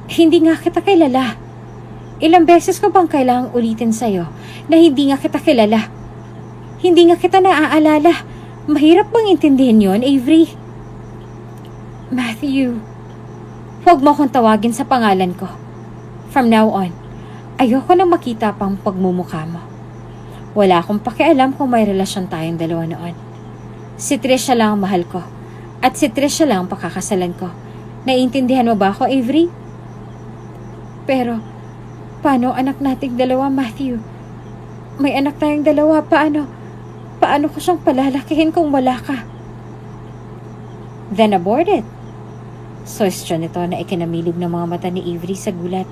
Hindi nga kita kilala. Ilang beses ko bang kailangang ulitin sa'yo na hindi nga kita kilala? Hindi nga kita naaalala. Mahirap bang intindihin yon, Avery? Matthew, huwag mo akong tawagin sa pangalan ko. From now on, ayoko nang makita pang pagmumukha mo. Wala akong pakialam kung may relasyon tayong dalawa noon. Si Trisha lang ang mahal ko. At si Trisha lang ang pakakasalan ko. Naiintindihan mo ba ako, Avery? Pero, paano anak nating dalawa, Matthew? May anak tayong dalawa, paano? Paano ko siyang palalakihin kung wala ka? Then abort it. Question nito na ikinamilig ng mga mata ni Avery sa gulat.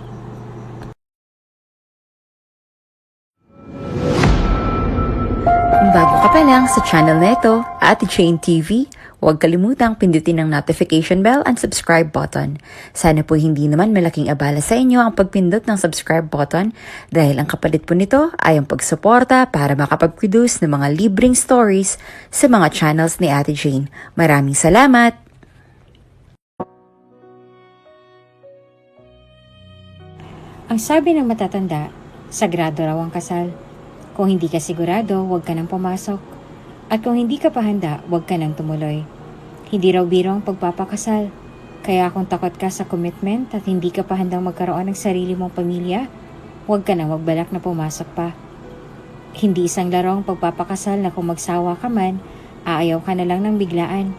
Kung bago ka pa lang sa channel na ito, Ate Jane TV, huwag kalimutang pindutin ang notification bell and subscribe button. Sana po hindi naman malaking abala sa inyo ang pagpindot ng subscribe button dahil ang kapalit po nito ay ang pagsuporta para makapag-produce ng mga libreng stories sa mga channels ni Ate Jane. Maraming salamat! Ang sabi ng matatanda, sagrado raw ang kasal. Kung hindi ka sigurado, huwag ka nang pumasok. At kung hindi ka pa handa, huwag ka nang tumuloy. Hindi raw biro ang pagpapakasal. Kaya kung takot ka sa commitment at hindi ka pa handang magkaroon ng sarili mong pamilya, huwag ka nang magbalak na pumasok pa. Hindi isang laro ang pagpapakasal na kung magsawa ka man, aayaw ka na lang ng biglaan.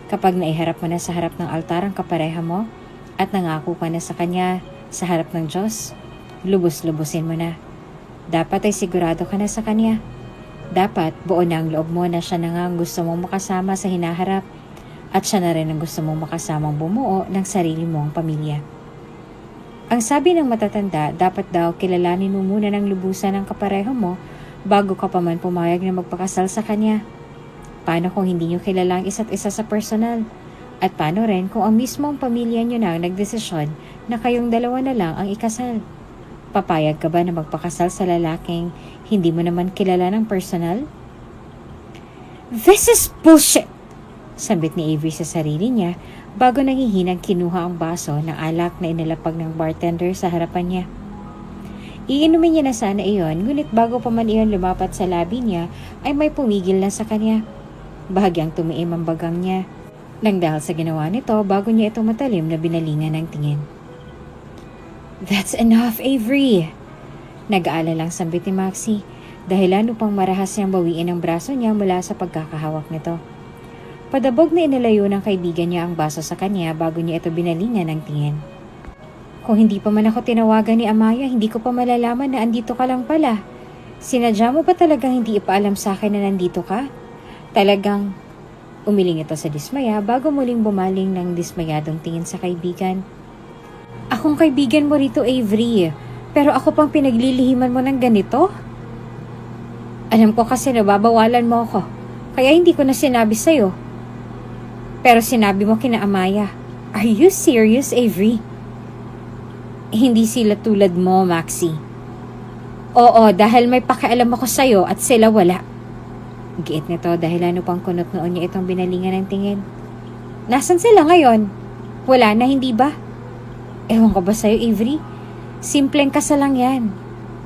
Kapag naiharap mo na sa harap ng altar ang kapareha mo at nangako ka na sa kanya sa harap ng Diyos, lubos-lubusin mo na. Dapat ay sigurado ka na sa kanya. Dapat buo na ang loob mo na siya na nga ang gusto mong makasama sa hinaharap at siya na rin ang gusto mong makasamang bumuo ng sarili mong pamilya. Ang sabi ng matatanda, dapat daw kilalanin mo muna ng lubusan ang kapareho mo bago ka pa man pumayag na magpakasal sa kanya. Paano kung hindi nyo kilala ang isa't isa sa personal? At paano rin kung ang mismong pamilya nyo na ang nagdesisyon na kayong dalawa na lang ang ikasal? Papayag ka ba na magpakasal sa lalaking hindi mo naman kilala ng personal? This is bullshit! Sambit ni Avery sa sarili niya bago nangihinang kinuha ang baso ng alak na inalapag ng bartender sa harapan niya. Iinumin niya na sana iyon, ngunit bago pa man iyon lumapat sa labi niya ay may pumigil na sa kanya. Bahagyang tumiim ang bagang niya. Nang dahil sa ginawa nito bago niya ito matalim na binalingan ng tingin. That's enough, Avery! Nag-aalalang sambit ni Maxie dahil lalo pang marahas niyang bawiin ang braso niya mula sa pagkakahawak nito. Padabog na inalayo ng kaibigan niya ang baso sa kanya bago niya ito binalingan ng tingin. Kung hindi pa man ako tinawagan ni Amaya, hindi ko pa malalaman na andito ka lang pala. Sinadya mo ba talagang hindi ipaalam sa akin na nandito ka? Talagang umiling ito sa dismaya bago muling bumaling ng dismayadong tingin sa kaibigan. Akong kaibigan mo rito, Avery. Pero ako pang pinaglilihiman mo ng ganito? Alam ko kasi nababawalan mo ako. Kaya hindi ko na sinabi sa'yo. Pero sinabi mo kina Amaya. Are you serious, Avery? Hindi sila tulad mo, Maxie. Oo, dahil may pakialam ako sa'yo at sila wala. Giit nito dahil ano pang kunot noon niya itong binalingan ng tingin. Nasaan sila ngayon? Wala na, hindi ba? Ewan ko ba sa'yo, Avery? Simpleng kasal lang yan.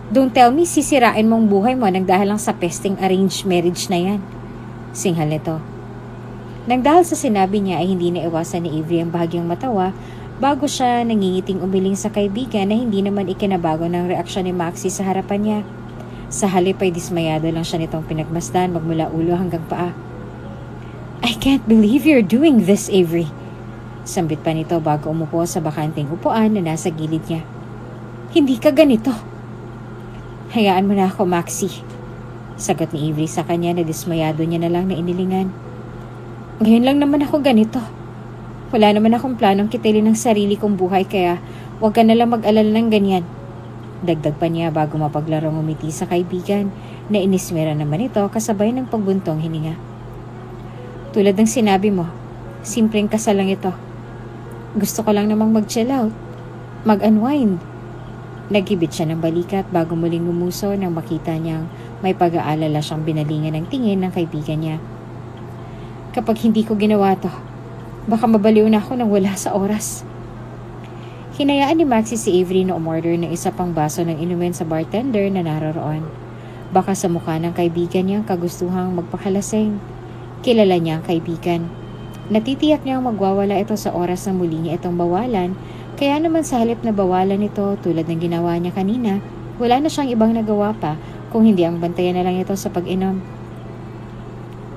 Don't tell me sisirain mong buhay mo nang dahil lang sa pesting arranged marriage na yan. Singhal nito. Nang dahil sa sinabi niya ay hindi naiwasan ni Avery ang bahagyang matawa bago siya nangingiting umiling sa kaibigan na hindi naman ikinabago ng reaksyon ni Maxie sa harapan niya. Sa halip ay dismayado lang siya nitong pinagmasdan magmula ulo hanggang paa. I can't believe you're doing this, Avery. Sambit pa nito bago umupo sa bakanting upuan na nasa gilid niya. Hindi ka ganito. Hayaan mo na ako, Maxie. Sagot ni Avery sa kanya na dismayado niya na lang na inilingan. Ngayon lang naman ako ganito. Wala naman akong planong kitilin ng sarili kong buhay kaya huwag ka na lang mag-alala ng ganyan. Dagdag pa niya bago mapaglarong umiti sa kaibigan na inismera naman ito kasabay ng pagbuntong hininga. Tulad ng sinabi mo, simpleng kasal lang ito. Gusto ko lang namang mag-chill out, mag-unwind. Nagibit siya ng balikat bago muling gumuso nang makita niyang may pag-aalala siyang binalingan ng tingin ng kaibigan niya. Kapag hindi ko ginawa to, baka mabaliw na ako nang wala sa oras. Hinayaan ni Maxie si Avery na umorder ng isa pang baso ng inumin sa bartender na naroroon. Baka sa mukha ng kaibigan niyang kagustuhang magpakalasing. Kilala niya ang kaibigan. Natitiyak niyang magwawala ito sa oras na muli niya itong bawalan, kaya naman sa halip na bawalan ito tulad ng ginawa niya kanina, wala na siyang ibang nagawa pa kung hindi ang bantayan na lang ito sa pag-inom.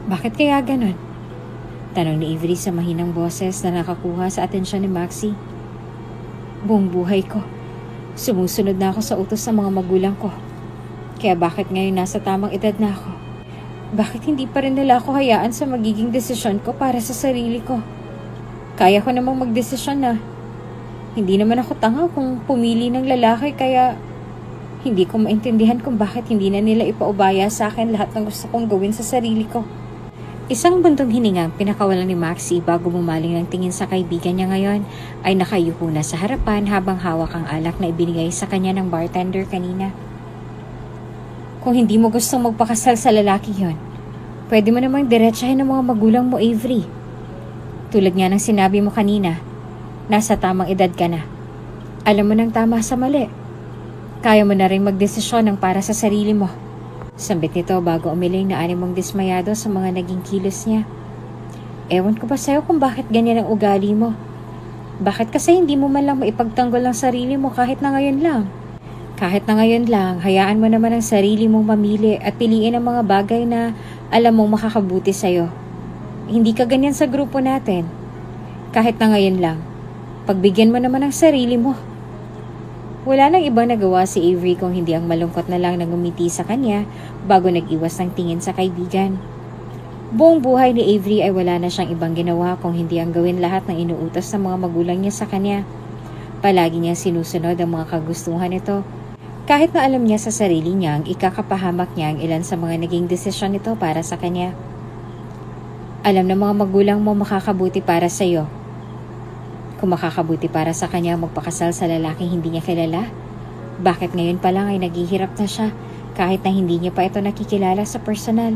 Bakit kaya ganon? Tanong ni Avery sa mahinang boses na nakakuha sa atensyon ni Maxie. Buong buhay ko, sumusunod na ako sa utos ng mga magulang ko. Kaya bakit ngayon nasa tamang edad na ako? Bakit hindi pa rin nila ako hayaan sa magiging desisyon ko para sa sarili ko? Kaya ko namang magdesisyon na. Hindi naman ako tanga kung pumili ng lalaki kaya hindi ko maintindihan kung bakit hindi na nila ipaubaya sa akin lahat ng gusto kong gawin sa sarili ko. Isang buntong hiningang pinakawalan ni Maxie bago bumaling ng tingin sa kaibigan niya ngayon ay nakayuko na sa harapan habang hawak ang alak na ibinigay sa kanya ng bartender kanina. Kung hindi mo gustong magpakasal sa lalaki yon, pwede mo namang diretsahin ng mga magulang mo, Avery. Tulad nga ng sinabi mo kanina, nasa tamang edad ka na. Alam mo ng tama sa mali. Kaya mo na rin magdesisyon ng para sa sarili mo. Sambit nito bago umiling na animong dismayado sa mga naging kilos niya. Ewan ko ba sa'yo kung bakit ganyan ang ugali mo? Bakit kasi hindi mo man lang maipagtanggol ang sarili mo kahit na ngayon lang? Kahit na ngayon lang, hayaan mo naman ang sarili mong mamili at piliin ang mga bagay na alam mong makakabuti sa'yo. Hindi ka ganyan sa grupo natin. Kahit na ngayon lang, pagbigyan mo naman ang sarili mo. Wala nang ibang nagawa si Avery kung hindi ang malungkot na lang na ngumiti sa kanya bago nag-iwas ng tingin sa kaibigan. Buong buhay ni Avery ay wala na siyang ibang ginawa kung hindi ang gawin lahat ng inuutos ng mga magulang niya sa kanya. Palagi niya sinusunod ang mga kagustuhan nito. Kahit na alam niya sa sarili niya ang ikakapahamak niya ang ilan sa mga naging desisyon nito para sa kanya. Alam ng mga magulang mo makakabuti para sa iyo. Kung makakabuti para sa kanya magpakasal sa lalaking hindi niya kilala, bakit ngayon pa lang ay naghihirap na siya kahit na hindi niya pa ito nakikilala sa personal?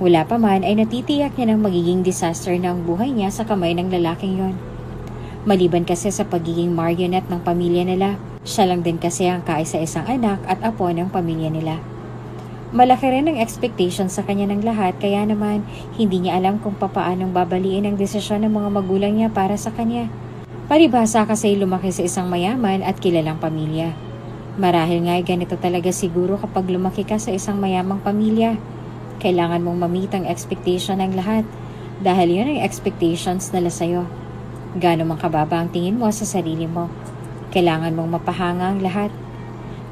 Wala pa man ay natitiyak niya ng magiging disaster na ang buhay niya sa kamay ng lalaking yon. Maliban kasi sa pagiging marionette ng pamilya nila, siya lang din kasi ang kaisa-isang anak at apo ng pamilya nila. Malaki rin ang expectation sa kanya ng lahat kaya naman hindi niya alam kung papaanong babaliin ang desisyon ng mga magulang niya para sa kanya. Palibhasa kasi lumaki sa isang mayaman at kilalang pamilya. Marahil nga ganito talaga siguro kapag lumaki ka sa isang mayamang pamilya. Kailangan mong ma-meet ang expectation ng lahat dahil yun ang expectations nila sa'yo. Gaano man kababa ang tingin mo sa sarili mo. Kailangan mong mapahanga ang lahat.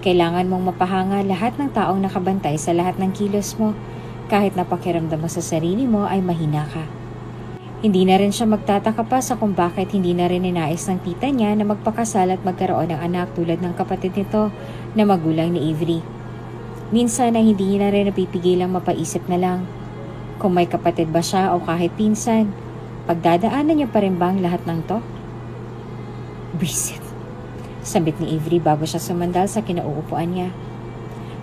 Kailangan mong mapahanga lahat ng taong nakabantay sa lahat ng kilos mo kahit na pakiramdam mo sa sarili mo ay mahina ka. Hindi na rin siya magtataka pa sa kung bakit hindi na rin ninais ng tita niya na magpakasal at magkaroon ng anak tulad ng kapatid nito na magulang ni Avery. Minsan ay hindi niya na rin napipigilang mapaisip na lang kung may kapatid ba siya o kahit pinsan. Pagdadaanan niya pa rin ba ang lahat ng to? Bisit. Sambit ni Avery bago siya sumandal sa kinauupuan niya.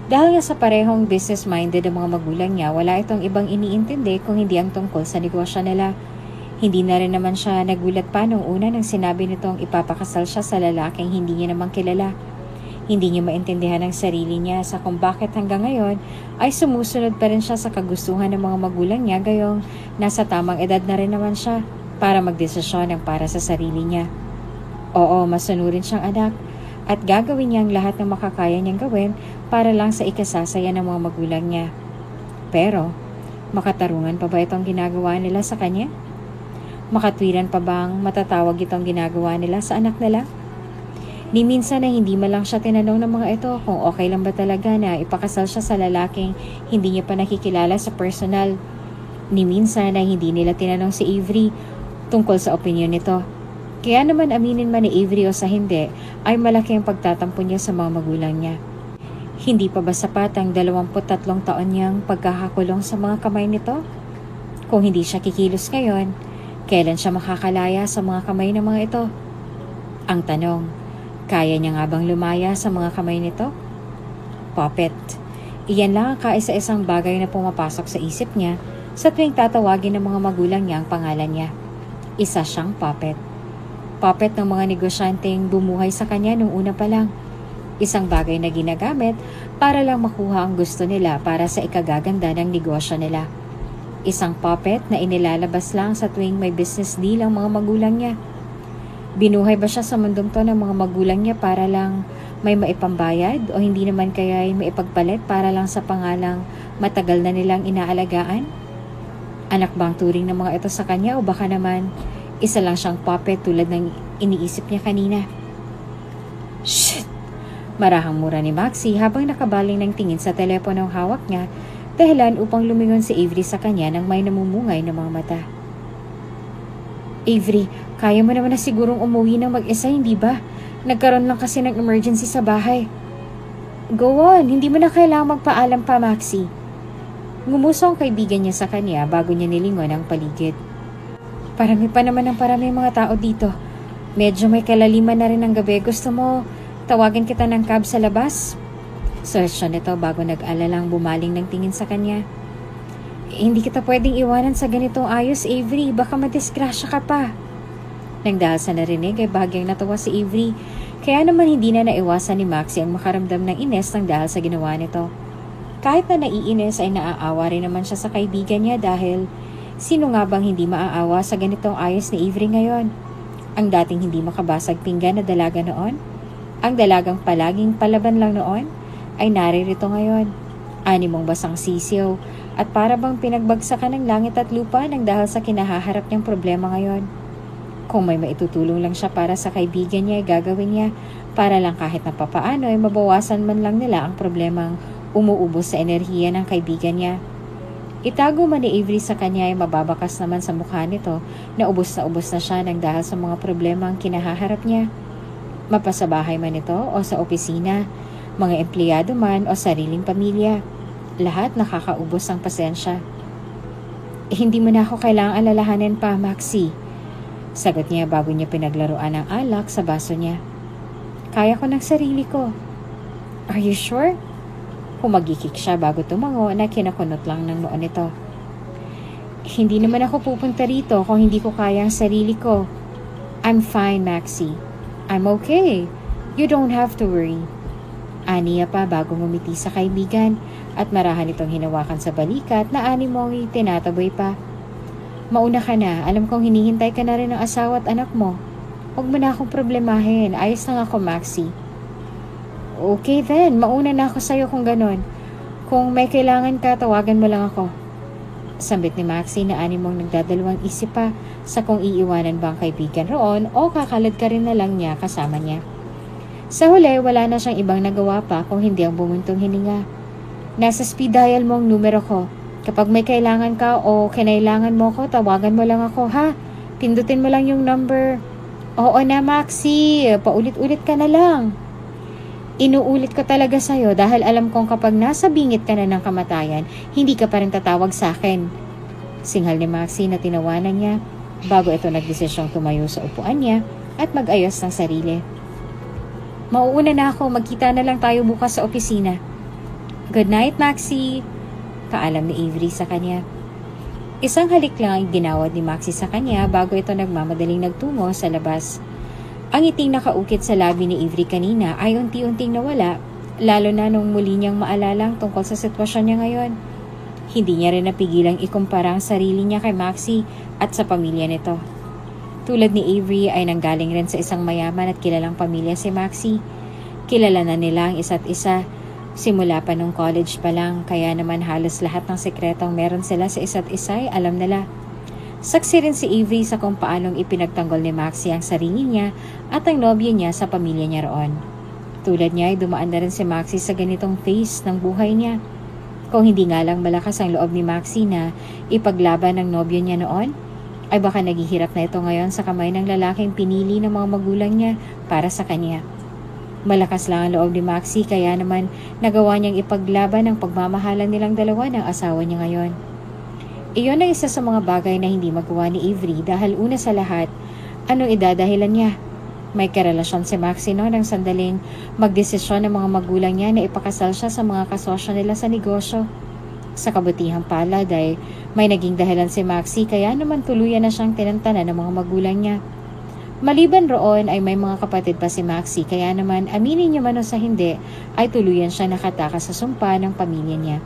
Dahil nga sa parehong business-minded ang mga magulang niya, wala itong ibang iniintindi kung hindi ang tungkol sa negosyo nila. Hindi na rin naman siya nagulat pa nung una nang sinabi nitong ipapakasal siya sa lalaking hindi niya namang kilala. Hindi niya maintindihan ang sarili niya sa kung bakit hanggang ngayon ay sumusunod pa rin siya sa kagustuhan ng mga magulang niya gayong nasa tamang edad na rin naman siya para magdesisyon ng para sa sarili niya. Oo, masunurin siyang anak at gagawin niya ang lahat ng makakaya niyang gawin para lang sa ikasasaya ng mga magulang niya. Pero, makatarungan pa ba itong ginagawa nila sa kanya? Makatwiran pa bang matatawag itong ginagawa nila sa anak nila? Ni minsan na hindi man lang siya tinanong ng mga ito kung okay lang ba talaga na ipakasal siya sa lalaking hindi niya pa nakikilala sa personal. Ni minsan na hindi nila tinanong si Avery tungkol sa opinion nito. Kaya naman aminin man ni Avery o sa hindi, ay malaki ang pagtatampo niya sa mga magulang niya. Hindi pa ba sapat ang 23 taon niyang pagkakakulong sa mga kamay nito? Kung hindi siya kikilos ngayon, kailan siya makakalaya sa mga kamay ng mga ito? Ang tanong, kaya niya nga bang lumaya sa mga kamay nito? Puppet. Iyan lang ang kaisa-isang bagay na pumapasok sa isip niya sa tuwing tatawagin ng mga magulang niya ang pangalan niya. Isa siyang puppet. Puppet ng mga negosyanteng bumuhay sa kanya nung una pa lang. Isang bagay na ginagamit para lang makuha ang gusto nila para sa ikagaganda ng negosyo nila. Isang puppet na inilalabas lang sa tuwing may business deal ang mga magulang niya. Binuhay ba siya sa mundong to ng mga magulang niya para lang may maipambayad o hindi naman kaya ay maipagpalit para lang sa pangalang matagal na nilang inaalagaan? Anak bang turing ng mga ito sa kanya o baka naman isa lang siyang puppet tulad ng iniisip niya kanina? Shit! Marahang mura ni Maxie habang nakabaling ng tingin sa teleponong hawak niya, dahilan upang lumingon si Avery sa kanya nang may namumungay ng mga mata. Avery, kaya mo naman na sigurong umuwi ng mag-isa, hindi ba? Nagkaroon lang kasi ng emergency sa bahay. Go on, hindi mo na kailangang magpaalam pa, Maxie. Ngumuso ang kaibigan niya sa kanya bago niya nilingon ang paligid. Parami pa naman ang parami mga tao dito. Medyo may kalaliman na rin ang gabi. Gusto mo tawagan kita ng cab sa labas? Search siya nito bago nag-alalang bumaling ng tingin sa kanya. Hindi kita pwedeng iwanan sa ganitong ayos, Avery. Baka madisgrasya ka pa. Nang dahil sa narinig ay bahagyang natawa si Avery. Kaya naman hindi na naiwasan ni Maxie ang makaramdam ng ines nang dahil sa ginawa nito. Kahit na naiinis ay naaawa rin naman siya sa kaibigan niya dahil sino nga bang hindi maaawa sa ganitong ayos ni Avery ngayon? Ang dating hindi makabasag pinggan na dalaga noon? Ang dalagang palaging palaban lang noon ay naririto ngayon. Animong basang sisiw at para bang pinagbagsakan ng langit at lupa nang dahil sa kinahaharap niyang problema ngayon. Kung may maitutulong lang siya para sa kaibigan niya ay gagawin niya para lang kahit na papaano ay mabawasan man lang nila ang problemang umuubos sa enerhiya ng kaibigan niya. Itago man ni Avery sa kanya ay mababakas naman sa mukha nito na ubos na siya nang dahil sa mga problema ang kinahaharap niya. Mapasabahay man ito o sa opisina, mga empleyado man o sariling pamilya, lahat nakakaubos ang pasensya. Hindi mo na ako kailangang alalahanin pa, Maxie. Sagot niya bago niya pinaglaruan ang alak sa baso niya. Kaya ko ng sarili ko. Are you sure? Humagikik siya bago tumango na kinakunot lang ng noon nito. Hindi naman ako pupunta rito kung hindi ko kaya ang sarili ko. I'm fine, Maxie. I'm okay. You don't have to worry. Aniya pa bago ngumiti sa kaibigan at marahan itong hinawakan sa balikat na animong tinataboy pa. Mauna ka na. Alam kong hinihintay ka na rin ng asawa at anak mo. Huwag mo na akong problemahin. Ayos lang ako, Maxie. Okay then. Mauna na ako sa'yo kung ganon. Kung may kailangan ka, tawagan mo lang ako. Sambit ni Maxie na animong nagdadalawang isip pa sa kung iiwanan ba ang kaibigan roon o kakalad ka rin na lang niya kasama niya. Sa huli, wala na siyang ibang nagawa pa kung hindi ang bumuntong hininga. Nasa speed dial mo ang numero ko. Kapag may kailangan ka o kinailangan mo ko, tawagan mo lang ako, ha? Pindutin mo lang yung number. Oo na, Maxie. Paulit-ulit ka na lang. Inuulit ko talaga sa'yo dahil alam kong kapag nasa bingit ka na ng kamatayan, hindi ka pa rin tatawag sa akin. Singhal ni Maxie na tinawanan niya bago ito nagdesisyong tumayo sa upuan niya at mag-ayos ng sarili. Mauuna na ako, magkita na lang tayo bukas sa opisina. Good night, Maxie. Paalam ni Avery sa kanya. Isang halik lang ang ginawad ni Maxie sa kanya bago ito nagmamadaling nagtungo sa labas. Ang iting nakaukit sa labi ni Avery kanina ay unti-unting nawala, lalo na nung muli niyang maalalang tungkol sa sitwasyon niya ngayon. Hindi niya rin napigilang ikumpara ang sarili niya kay Maxie at sa pamilya nito. Tulad ni Avery ay nanggaling rin sa isang mayaman at kilalang pamilya si Maxie. Kilala na nila ang isa't isa simula pa nung college pa lang, kaya naman halos lahat ng sekretong meron sila sa isa't isa ay alam nila. Saksi rin si Avery sa kung paanong ipinagtanggol ni Maxie ang sarili niya at ang nobyo niya sa pamilya niya roon. Tulad niya ay dumaan na rin si Maxie sa ganitong phase ng buhay niya. Kung hindi nga lang malakas ang loob ni Maxie na ipaglaban ng nobyo niya noon, ay baka naghihirap na ito ngayon sa kamay ng lalaking pinili ng mga magulang niya para sa kanya. Malakas lang ang loob ni Maxie kaya naman nagawa niyang ipaglaban ang pagmamahalan nilang dalawa ng asawa niya ngayon. Iyon ang isa sa mga bagay na hindi magawa ni Avery dahil una sa lahat, anong idadahilan niya? May karelasyon si Maxie noon ng sandaling magdesisyon ng mga magulang niya na ipakasal siya sa mga kasosyo nila sa negosyo. Sa kabutihang palad ay may naging dahilan si Maxie kaya naman tuluyan na siyang tinantanan ng mga magulang niya. Maliban roon ay may mga kapatid pa si Maxie, kaya naman aminin niya man o sa hindi ay tuluyan siya nakatakas sa sumpa ng pamilya niya.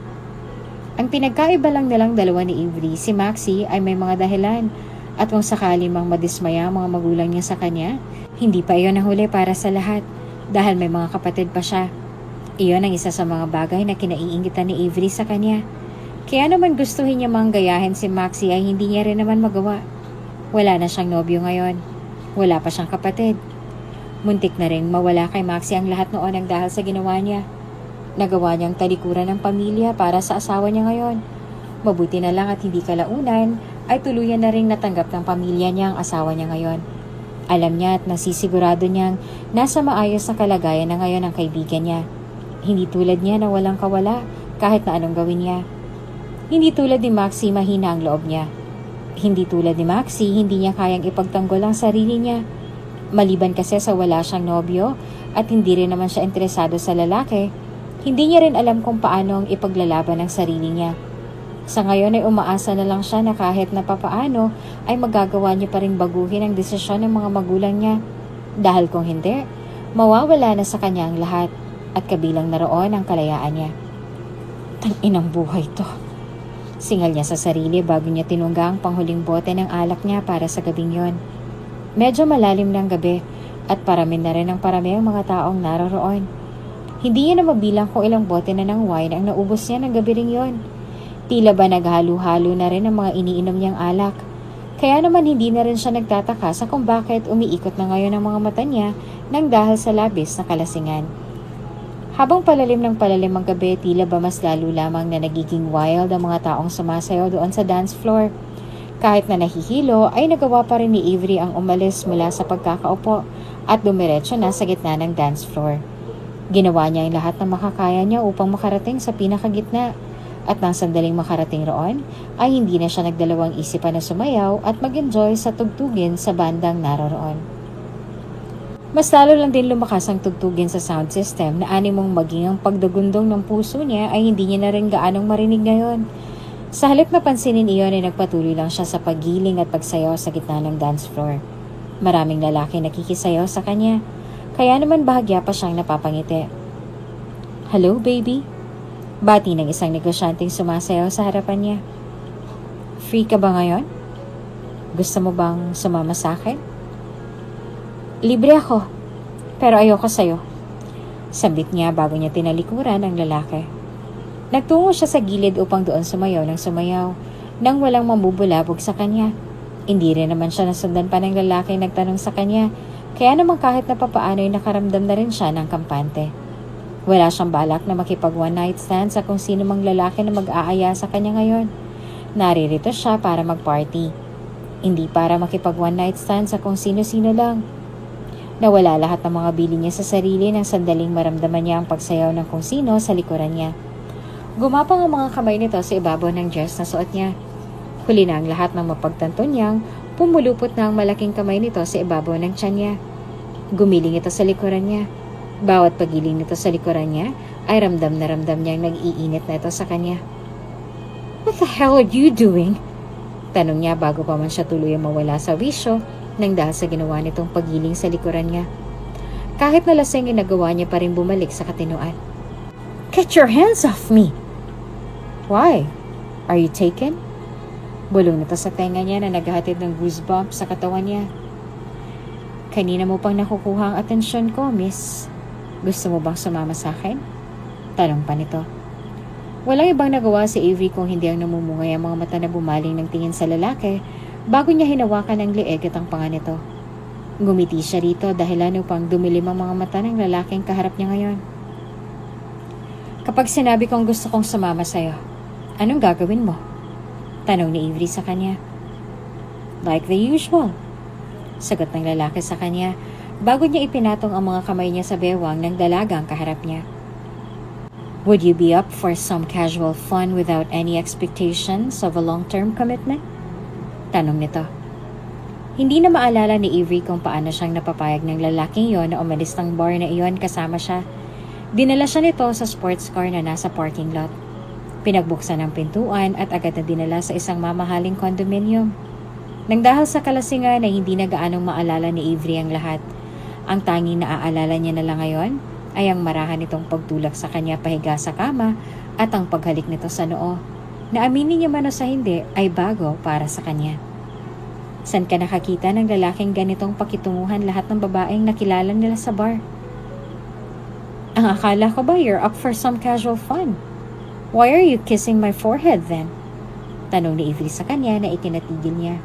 Ang pinagkaiba lang nilang dalawa ni Avery, si Maxie ay may mga dahilan at kung sakali mang madismaya ang mga magulang niya sa kanya, hindi pa iyon nahuli para sa lahat dahil may mga kapatid pa siya. Iyon ang isa sa mga bagay na kinaiingitan ni Avery sa kanya. Kaya naman gustuhin niya mang gayahin si Maxie ay hindi niya rin naman magawa. Wala na siyang nobyo ngayon. Wala pa siyang kapatid. Muntik na rin mawala kay Maxie ang lahat noon ang dahil sa ginawa niya. Nagawa niyang talikuran ng pamilya para sa asawa niya ngayon. Mabuti na lang at hindi kalaunan ay tuluyan na rin natanggap ng pamilya niya ang asawa niya ngayon. Alam niya at nasisigurado niyang nasa maayos na kalagayan na ngayon ang kaibigan niya. Hindi tulad niya na walang kawala kahit na anong gawin niya. Hindi tulad ni Maxie mahina ang loob niya. Hindi tulad ni Maxie, hindi niya kayang ipagtanggol ang sarili niya. Maliban kasi sa wala siyang nobyo at hindi rin naman siya interesado sa lalaki, hindi niya rin alam kung paano ang ipaglalaban ang sarili niya. Sa ngayon ay umaasa na lang siya na kahit na papaano ay magagawa niya pa rin baguhin ang desisyon ng mga magulang niya. Dahil kung hindi, mawawala na sa kanya ang lahat at kabilang na roon ang kalayaan niya. Tang-inang buhay to. Singal niya sa sarili bago niya tinungga ang panghuling bote ng alak niya para sa gabing yon. Medyo malalim ng gabi at parami na rin ang parami ang mga taong naroroon. Hindi niya na mabilang kung ilang bote na ng wine ang naubos niya ng gabi ring yon. Tila ba naghalo-halo na rin ang mga iniinom niyang alak. Kaya naman hindi na rin siya nagtataka sa kung bakit umiikot na ngayon ang mga mata niya nang dahil sa labis na kalasingan. Habang palalim ng palalim ang gabi, tila ba mas lalo lamang na nagiging wild ang mga taong sumasayaw doon sa dance floor. Kahit na nahihilo, ay nagawa pa rin ni Avery ang umalis mula sa pagkakaupo at dumiretso na sa gitna ng dance floor. Ginawa niya ang lahat ng makakaya niya upang makarating sa pinakagitna at nang sandaling makarating roon, ay hindi na siya nagdalawang isipan na sumayaw at mag-enjoy sa tugtugin sa bandang naroroon. Mas lalo lang din lumakas ang tugtugin sa sound system na animong maging ang pagdagundong ng puso niya ay hindi niya na rin gaanong marinig ngayon. Sa halip na pansinin iyon ay nagpatuloy lang siya sa paggiling at pagsayaw sa gitna ng dance floor. Maraming lalaki nakikisayaw sa kanya, kaya naman bahagya pa siyang napapangiti. "Hello, baby?" Bati ng isang negosyanteng sumasayaw sa harapan niya. "Free ka ba ngayon? Gusto mo bang sumama sa akin?" "Libre ako, pero ayoko sa'yo," sabit niya bago niya tinalikuran ang lalaki. Nagtungo siya sa gilid upang doon sumayaw ng sumayaw, nang walang mamubulabog sa kanya. Hindi rin naman siya nasundan pa ng lalaki nagtanong sa kanya, kaya naman kahit na papaano ay nakaramdam na rin siya ng kampante. Wala siyang balak na makipag one night stand sa kung sino mang lalaki na mag-aaya sa kanya ngayon. Naririto siya para mag-party, hindi para makipag one night stand sa kung sino-sino lang. Nawala lahat ng mga bili niya sa sarili nang sandaling maramdaman niya ang pagsayaw ng kung sino sa likuran niya. Gumapang ang mga kamay nito sa ibabaw ng dress na suot niya. Huli na ang lahat ng mapagtanto niyang pumulupot na ang malaking kamay nito sa ibabaw ng tiyan niya. Gumiling ito sa likuran niya. Bawat pagiling nito sa likuran niya ay ramdam na ramdam niyang nag-iinit na ito sa kanya. "What the hell are you doing?" Tanong niya bago pa man siya tuluyang mawala sa wisyo nang dahil sa ginawa nitong pagiling sa likuran niya. Kahit nalasing ay nagawa niya pa rin bumalik sa katinoan. "Get your hands off me!" "Why? Are you taken?" Bulong nito sa tenga niya na naghahatid ng goosebumps sa katawan niya. "Kanina mo pang nakukuha ang atensyon ko, miss. Gusto mo bang sumama sa akin?" Tanong pa nito. Walang ibang nagawa si Avery kung hindi ang namumungay ang mga mata na bumaling ng tingin sa lalaki bago niya hinawakan ang leeg at ang panga nito. Ngumiti siya rito dahilan upang dumilim ang mga mata ng lalaking kaharap niya ngayon. "Kapag sinabi kong gusto kong sumama sa'yo, anong gagawin mo?" Tanong ni Avery sa kanya. "Like the usual," sagot ng lalaki sa kanya bago niya ipinatong ang mga kamay niya sa bewang ng dalagang kaharap niya. "Would you be up for some casual fun without any expectations of a long-term commitment?" Tanong nito. Hindi na maalala ni Avery kung paano siyang napapayag ng lalaking yon na umalis ng bar na iyon kasama siya. Dinala siya nito sa sports car na nasa parking lot. Pinagbuksan ang pintuan at agad na dinala sa isang mamahaling condominium. Nang dahil sa kalasingan ay hindi na gaanong maalala ni Avery ang lahat. Ang tanging naaalala niya na lang ngayon ay ang marahan nitong pagtulak sa kanya pahiga sa kama at ang paghalik nito sa noo, na aminin niya man o sa hindi ay bago para sa kanya. San ka nakakita ng lalaking ganitong pakitunguhan lahat ng babaeng nakilala nila sa bar? Ang akala ko ba you're up for some casual fun? Why are you kissing my forehead then? Tanong ni Avery sa kanya na itinatigil niya.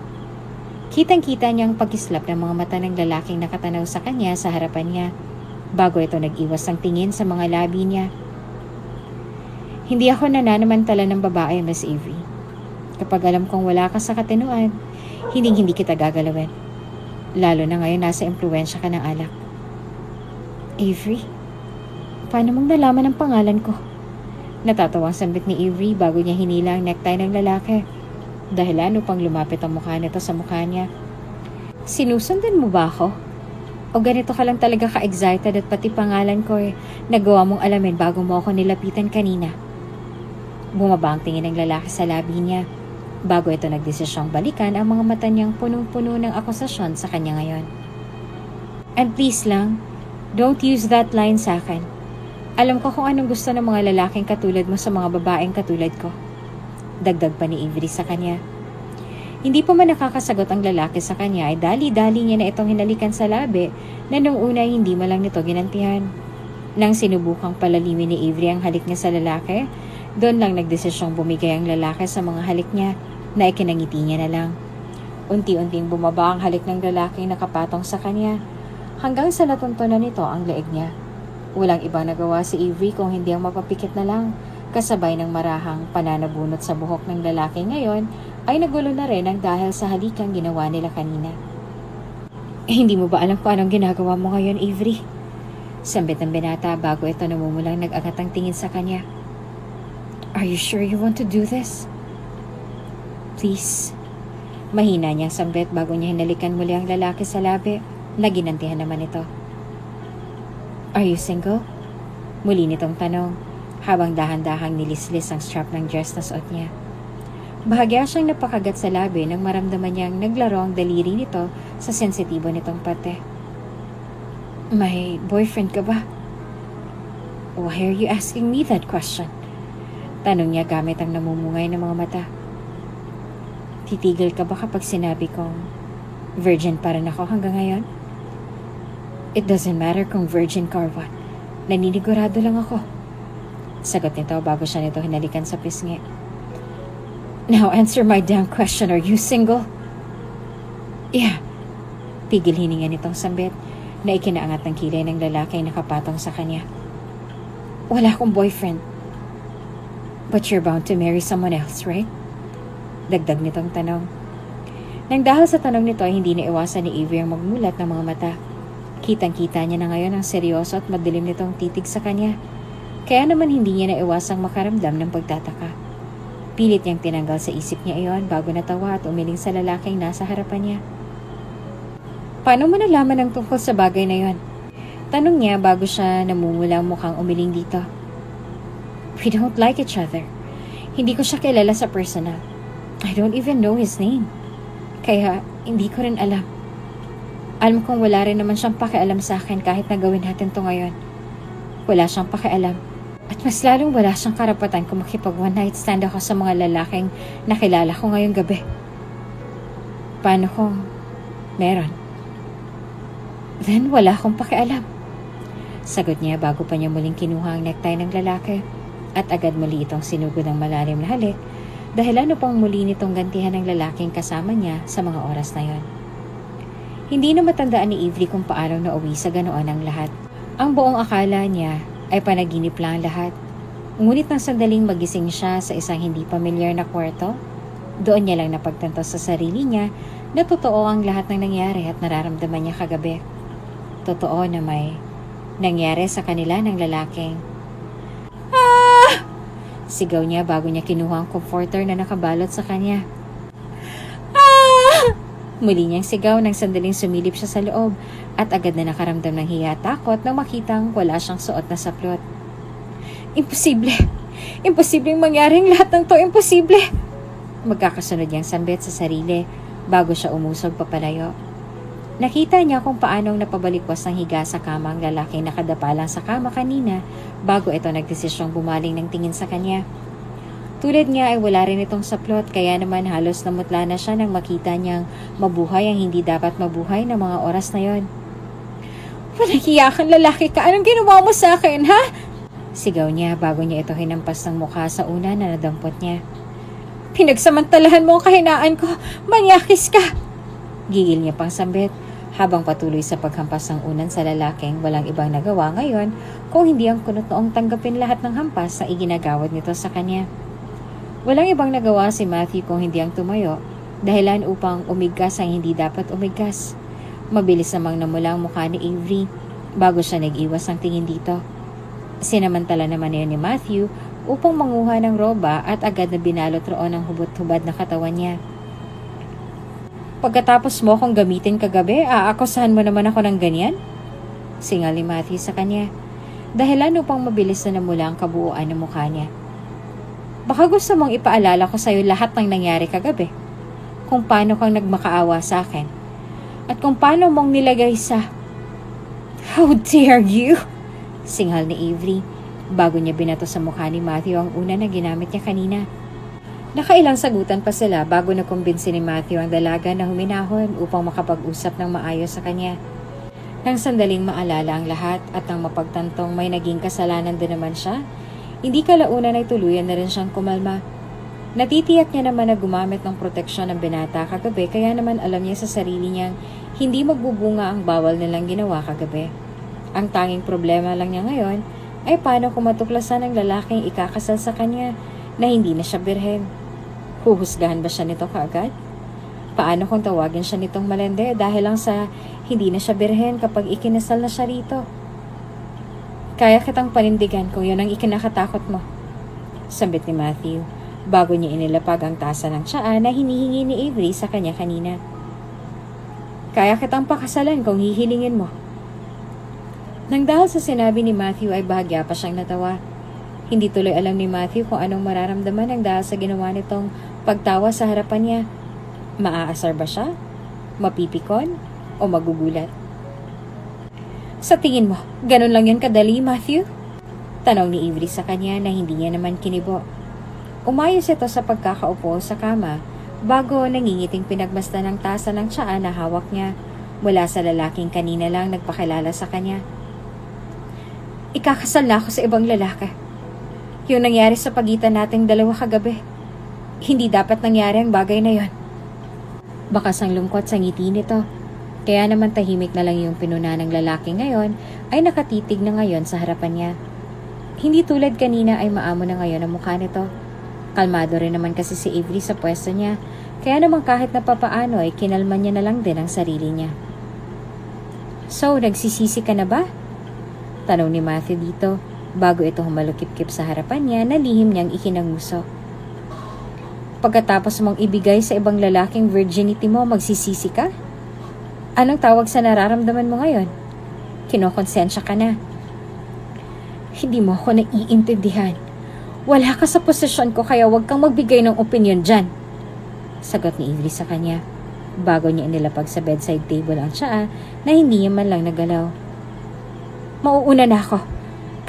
Kitang-kita niyang pag-islap ng mga mata ng lalaking nakatanaw sa kanya sa harapan niya, bago ito nag-iwas ang tingin sa mga labi niya. Hindi ako nananamantala ng babae, Miss Avery. Kapag alam kong wala ka sa katinuan, hindi kita gagalawin. Lalo na ngayon nasa impluwensya ka ng alak. Avery? Paano mong nalaman ang pangalan ko? Natatawang sambit ni Avery bago niya hinila ang necktie ng lalaki. Dahilan upang lumapit ang mukha nito sa mukha niya. Sinusundan mo ba ako? O ganito ka lang talaga ka-excited at pati pangalan ko nagawa mong alamin bago mo ako nilapitan kanina? Bumaba ang tingin ng lalaki sa labi niya bago ito nagdesisyong balikan ang mga mata niyang punong-puno ng akusasyon sa kanya ngayon. And please lang, don't use that line sa akin. Alam ko kung anong gusto ng mga lalaking katulad mo sa mga babaeng katulad ko. Dagdag pa ni Avery sa kanya. Hindi pa man nakakasagot ang lalaki sa kanya ay dali-dali niya na itong hinalikan sa labi na nung una hindi malang nito ginantihan. Nang sinubukang palalimin ni Avery ang halik niya sa lalaki, doon lang nagdesisyong bumigay ang lalaki sa mga halik niya na ikinangiti niya na lang. Unti-unting bumaba ang halik ng lalaking nakapatong sa kanya hanggang sa natuntunan nito ang leeg niya. Walang ibang nagawa si Avery kung hindi ang mapapikit na lang, kasabay ng marahang pananabunot sa buhok ng lalaki ngayon ay nagulo na rin ang dahil sa halikang ginawa nila kanina. Hindi mo ba alam kung anong ginagawa mo ngayon, Avery? Sambit ng binata bago ito namumulang nag-angat ang tingin sa kanya. Are you sure you want to do this? Please. Mahina niyang sambit bago niya hinalikan muli ang lalaki sa labi na ginantihan naman ito. Are you single? Muli nitong tanong habang dahan-dahang nilislis ang strap ng dress na suot niya. Bahagya siyang napakagat sa labi nang maramdaman niyang naglaro ang daliri nito sa sensitibo nitong pate. May boyfriend ka ba? Why are you asking me that question? Tanong niya gamit ang namumungay ng mga mata. Titigil ka ba kapag sinabi kong virgin pa rin ako hanggang ngayon? It doesn't matter kung virgin ka or what. Naninigurado lang ako. Sagot nito bago siya nito hinalikan sa pisngi. Now answer my damn question. Are you single? Yeah. Pigil hininga nitong sambit na ikinaangat ng kilay ng lalaki na nakapatong sa kanya. Wala akong boyfriend. But you're bound to marry someone else, right? Dagdag nitong tanong. Nang dahil sa tanong nito ay hindi naiwasan ni Avery ang magmulat ng mga mata. Kitang-kita niya na ngayon ang seryoso at madilim nitong titig sa kanya. Kaya naman hindi niya naiwasang makaramdam ng pagtataka. Pilit niyang tinanggal sa isip niya iyon bago natawa at umiling sa lalaking nasa harapan niya. Paano mo nalaman ang tungkol sa bagay na yon? Tanong niya bago siya namumulang mukhang umiling dito. We don't like each other. Hindi ko siya kilala sa personal. I don't even know his name. Kaya hindi ko rin alam. Alam kong wala rin naman siyang pakialam sa akin kahit na gawin natin to ngayon. Wala siyang pakialam. At mas lalong wala siyang karapatan kung makipag one night stand ako sa mga lalaking nakilala ko ngayong gabi. Paano kung meron? Then wala akong pakialam. Sagot niya bago pa niya muling kinuha ang necktie ng lalaki at agad muli itong sinugod ng malalim na halik dahilan upang muli nitong gantihan ng lalaking kasama niya sa mga oras na yon. Hindi na matandaan ni Avery kung paano nauwi sa ganoon ang lahat. Ang buong akala niya ay panaginip lang lahat. Ngunit nang sandaling magising siya sa isang hindi pamilyar na kwarto, doon niya lang napagtanto sa sarili niya na totoo ang lahat ng nangyari at nararamdaman niya kagabi. Totoo na may nangyari sa kanila ng lalaking. Ah! Sigaw niya bago niya kinuha ang comforter na nakabalot sa kanya. Muli niyang sigaw nang sandaling sumilip siya sa loob at agad na nakaramdam ng hiya at takot nang makitang wala siyang suot na saplot. Imposible! Imposibleng mangyaring lahat ng to! Imposible! Magkakasunod niyang sambit sa sarili bago siya umusog papalayo. Nakita niya kung paanong napabalikwas ng higa sa kama ang lalaki nakadapa lang sa kama kanina bago ito nagdesisyong bumaling ng tingin sa kanya. Tulad niya ay wala rin itong saplot kaya naman halos namutla na siya nang makita niyang mabuhay ang hindi dapat mabuhay ng mga oras na yon. Walang hiya kang lalaki ka, anong ginawa mo sa akin, ha? Sigaw niya bago niya ito hinampas ng mukha sa una na nadampot niya. Pinagsamantalahan mo ang kahinaan ko, manyakis ka! Gigil niya pang sambit habang patuloy sa paghampas ng unan sa lalaking walang ibang nagawa ngayon kung hindi ang kunot noong tanggapin lahat ng hampas na iginagawad nito sa kanya. Walang ibang nagawa si Matthew kung hindi ang tumayo, dahilan upang umigkas ang hindi dapat umigkas. Mabilis namang namula ang mukha ni Avery bago siya nag-iwas ng tingin dito. Sinamantala naman niya ni Matthew upang manguha ng roba at agad na binalot roon ang hubot-hubad na katawan niya. Pagkatapos mo akong gamitin kagabi, aakusahan mo naman ako ng ganyan? Singal ni Matthew sa kanya, dahilan upang mabilis na namula ang kabuuan ng mukha niya. Baka gusto mong ipaalala ko sa'yo lahat ng nangyari kagabi, kung paano kang nagmakaawa sa akin, at kung paano mong nilagay sa... How dare you? Singal ni Avery, bago niya binato sa mukha ni Matthew ang una na ginamit niya kanina. Nakailang sagutan pa sila bago nakumbinsi ni Matthew ang dalaga na huminahon upang makapag-usap ng maayos sa kanya. Nang sandaling maalala ang lahat at nang mapagtantong may naging kasalanan din naman siya, hindi kalaunan ay tuluyan na rin siyang kumalma. Natitiyak niya naman na gumamit ng proteksyon ng binata kagabi kaya naman alam niya sa sarili niyang hindi magbubunga ang bawal nilang ginawa kagabi. Ang tanging problema lang niya ngayon ay paano kung matuklasan ng lalaking ikakasal sa kanya na hindi na siya birhen. Huhusgahan ba siya nito kaagad? Paano kung tawagin siya nitong malende dahil lang sa hindi na siya birhen kapag ikinasal na siya rito? Kaya kitang panindigan kung yun ang ikinakatakot mo. Sambit ni Matthew bago niya inilapag ang tasa ng tsaa na hinihingi ni Avery sa kanya kanina. Kaya kitang pakasalan kung hihilingin mo. Nang dahil sa sinabi ni Matthew ay bahagya pa siyang natawa. Hindi tuloy alam ni Matthew kung anong mararamdaman nang dahil sa ginawa nitong pagtawa sa harapan niya. Maaasar ba siya? Mapipikon? O magugulat? Sa tingin mo, ganun lang yan kadali, Matthew? Tanong ni Avery sa kanya na hindi niya naman kinibo. Umayos ito sa pagkakaupo sa kama bago nangingiting pinagmasdan ng tasa ng tsaa na hawak niya mula sa lalaking kanina lang nagpakilala sa kanya. Ikakasal na ako sa ibang lalaki. Yung nangyari sa pagitan nating dalawa kagabi. Hindi dapat nangyari ang bagay na yon. Bakas ang lungkot sa ngiti nito. Kaya naman tahimik na lang yung pinuna ng lalaki ngayon ay nakatitig na ngayon sa harapan niya. Hindi tulad kanina ay maamo na ngayon ang mukha nito. Kalmado rin naman kasi si Avery sa pwesto niya. Kaya naman kahit na papaano ay kinalman niya na lang din ang sarili niya. So, nagsisisi ka na ba? Tanong ni Matthew dito bago ito humalukip-kip sa harapan niya na lihim niyang ikinanguso. Pagkatapos mong ibigay sa ibang lalaking virginity mo, magsisisi ka? Anong tawag sa nararamdaman mo ngayon? Kinokonsensya ka na. Hindi mo ako naiintindihan. Wala ka sa posisyon ko kaya huwag kang magbigay ng opinion dyan. Sagot ni Avery sa kanya bago niya inilapag sa bedside table ang tsaa na hindi niya man lang nagalaw. Mauuna na ako.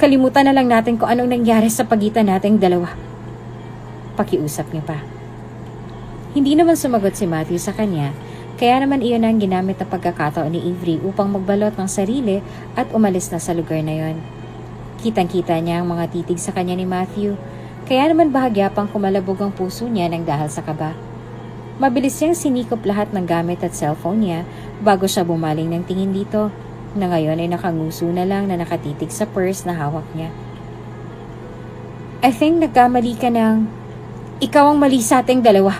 Kalimutan na lang natin kung anong nangyari sa pagitan nating dalawa. Pakiusap niya pa. Hindi naman sumagot si Matthew sa kanya, kaya naman iyon ang ginamit na pagkakataon ni Avery upang magbalot ng sarili at umalis na sa lugar na yon. Kitang-kita niya ang mga titig sa kanya ni Matthew, kaya naman bahagya pang kumalabog ang puso niya ng dahil sa kaba. Mabilis niyang sinikop lahat ng gamit at cellphone niya bago siya bumaling ng tingin dito, na ngayon ay nakanguso na lang na nakatitig sa purse na hawak niya. I think nagkamali ka ng... Ikaw ang mali sa ating dalawa.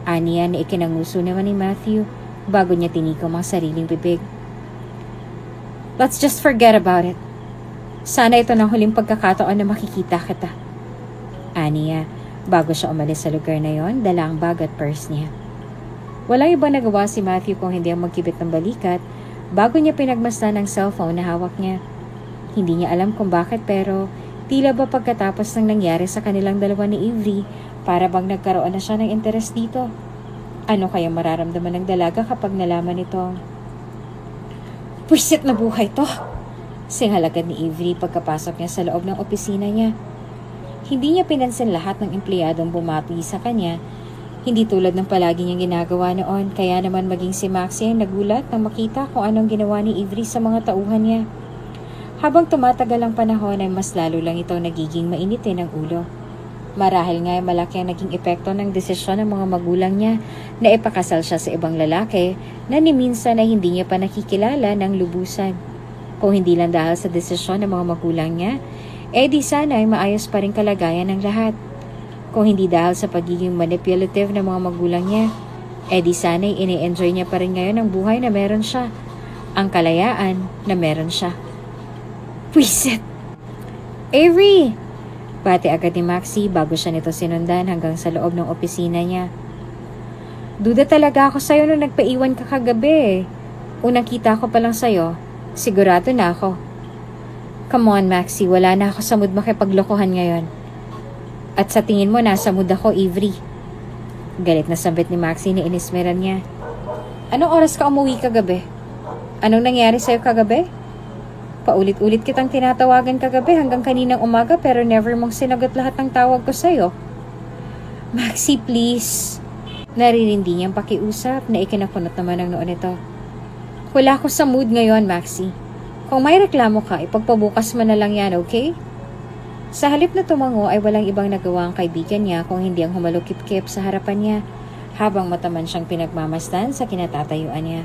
Aniya na ikinanguso naman ni Matthew bago niya tinikom ang sariling bibig. Let's just forget about it. Sana ito ng huling pagkakataon na makikita kita. Aniya, bago siya umalis sa lugar na yon, dala ang bag at purse niya. Walang ibang nagawa si Matthew kung hindi ang magkibit ng balikat bago niya pinagmasdan ang cellphone na hawak niya. Hindi niya alam kung bakit pero tila ba pagkatapos ng nangyari sa kanilang dalawa ni Avery, para bang nagkaroon na siya ng interes dito. Ano kaya mararamdaman ng dalaga kapag nalaman itong "Pwisit na buhay to!" Singhal agad ni Avery pagkapasok niya sa loob ng opisina niya. Hindi niya pinansin lahat ng empleyadong bumati sa kanya, hindi tulad ng palagi niyang ginagawa noon, kaya naman maging si Maxie ay nagulat nang makita kung anong ginawa ni Avery sa mga tauhan niya. Habang tumatagal ang panahon ay mas lalo lang ito nagiging mainitin ang ulo. Marahil nga ay malaki ang naging epekto ng desisyon ng mga magulang niya na ipakasal siya sa ibang lalaki na ni minsan ay hindi niya pa nakikilala ng lubusan. Kung hindi lang dahil sa desisyon ng mga magulang niya, di sana ay maayos pa rin kalagayan ng lahat. Kung hindi dahil sa pagiging manipulative ng mga magulang niya, di sana ay ini-enjoy niya pa rin ngayon ang buhay na meron siya, ang kalayaan na meron siya. Pwisit! Avery! Bati agad ni Maxie bago siya nito sinundan hanggang sa loob ng opisina niya. Duda talaga ako sa'yo nung nagpaiwan ka kagabi. Unang kita ko pa lang sa'yo, sigurado na ako. Come on, Maxie, wala na ako sa mood makipaglokohan ngayon. At sa tingin mo, nasa mood ako, Avery. Galit na sambit ni Maxie na inismeran niya. Anong oras ka umuwi kagabi? Anong nangyari sa'yo kagabi? Paulit-ulit kitang tinatawagan kagabi hanggang kaninang umaga pero never mong sinagot lahat ng tawag ko sa'yo. Maxie, please. Naririndi niyang pakiusap na ikinakunot naman ng noon ito. Wala ko sa mood ngayon, Maxie. Kung may reklamo ka, ipagpabukas mo na lang yan, okay? Sa halip na tumango ay walang ibang nagawa ang kaibigan niya kung hindi ang humalukip-kip sa harapan niya habang mataman siyang pinagmamasdan sa kinatatayuan niya.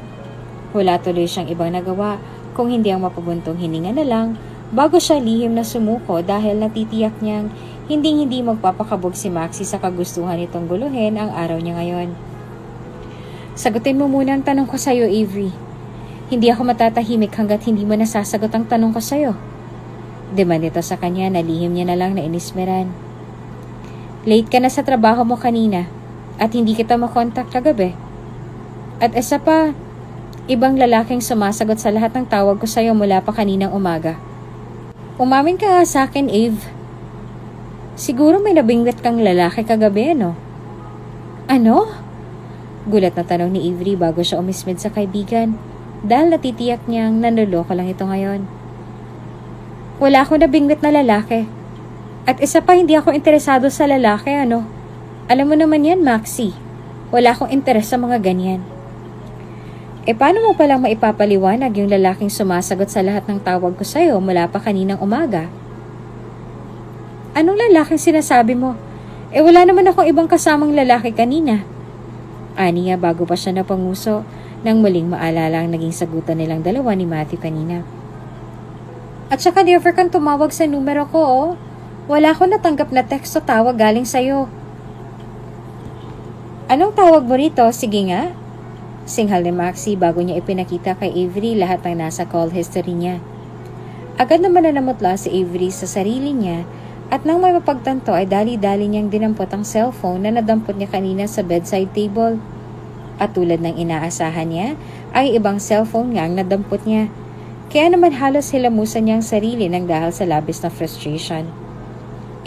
Wala tuloy siyang ibang nagawa kung hindi ang mapabuntong hininga na lang bago siya lihim na sumuko dahil natitiyak niyang hindi magpapakabog si Maxie sa kagustuhan nitong guluhin ang araw niya ngayon. Sagutin mo muna ang tanong ko sa'yo, Avery. Hindi ako matatahimik hanggat hindi mo nasasagot ang tanong ko sa'yo. Demand ito sa kanya na lihim niya na lang na inismeran. Late ka na sa trabaho mo kanina at hindi kita makontak kagabi. At isa pa, ibang lalaking sumasagot sa lahat ng tawag ko sa'yo mula pa kaninang umaga. Umamin ka nga sa akin, Ave. Siguro may nabingwit kang lalaki kagabi, ano? Ano? Gulat na tanong ni Avery bago siya umismid sa kaibigan dahil natitiyak niyang nanloloko lang ito ngayon. Wala akong nabingwit na lalaki. At isa pa, hindi ako interesado sa lalaki, ano? Alam mo naman yan, Maxie. Wala akong interes sa mga ganyan. Paano mo palang maipapaliwanag yung lalaking sumasagot sa lahat ng tawag ko sa'yo mula pa kaninang umaga? Anong lalaking sinasabi mo? Wala naman akong ibang kasamang lalaki kanina. Ani niya bago pa siya napanguso nang muling maalala ang naging sagutan nilang dalawa ni Matthew kanina. At saka never kang tumawag sa numero ko, oh. Wala akong natanggap na text o tawag galing sa'yo. Anong tawag mo rito? Sige nga. Singhal ni Maxie bago niya ipinakita kay Avery lahat ng nasa call history niya. Agad naman nanamutla si Avery sa sarili niya at nang may mapagtanto ay dali-dali niyang dinampot ang cellphone na nadampot niya kanina sa bedside table. At tulad ng inaasahan niya ay ibang cellphone nga ang nadampot niya. Kaya naman halos hilamusan niya ang sarili nang dahil sa labis na frustration.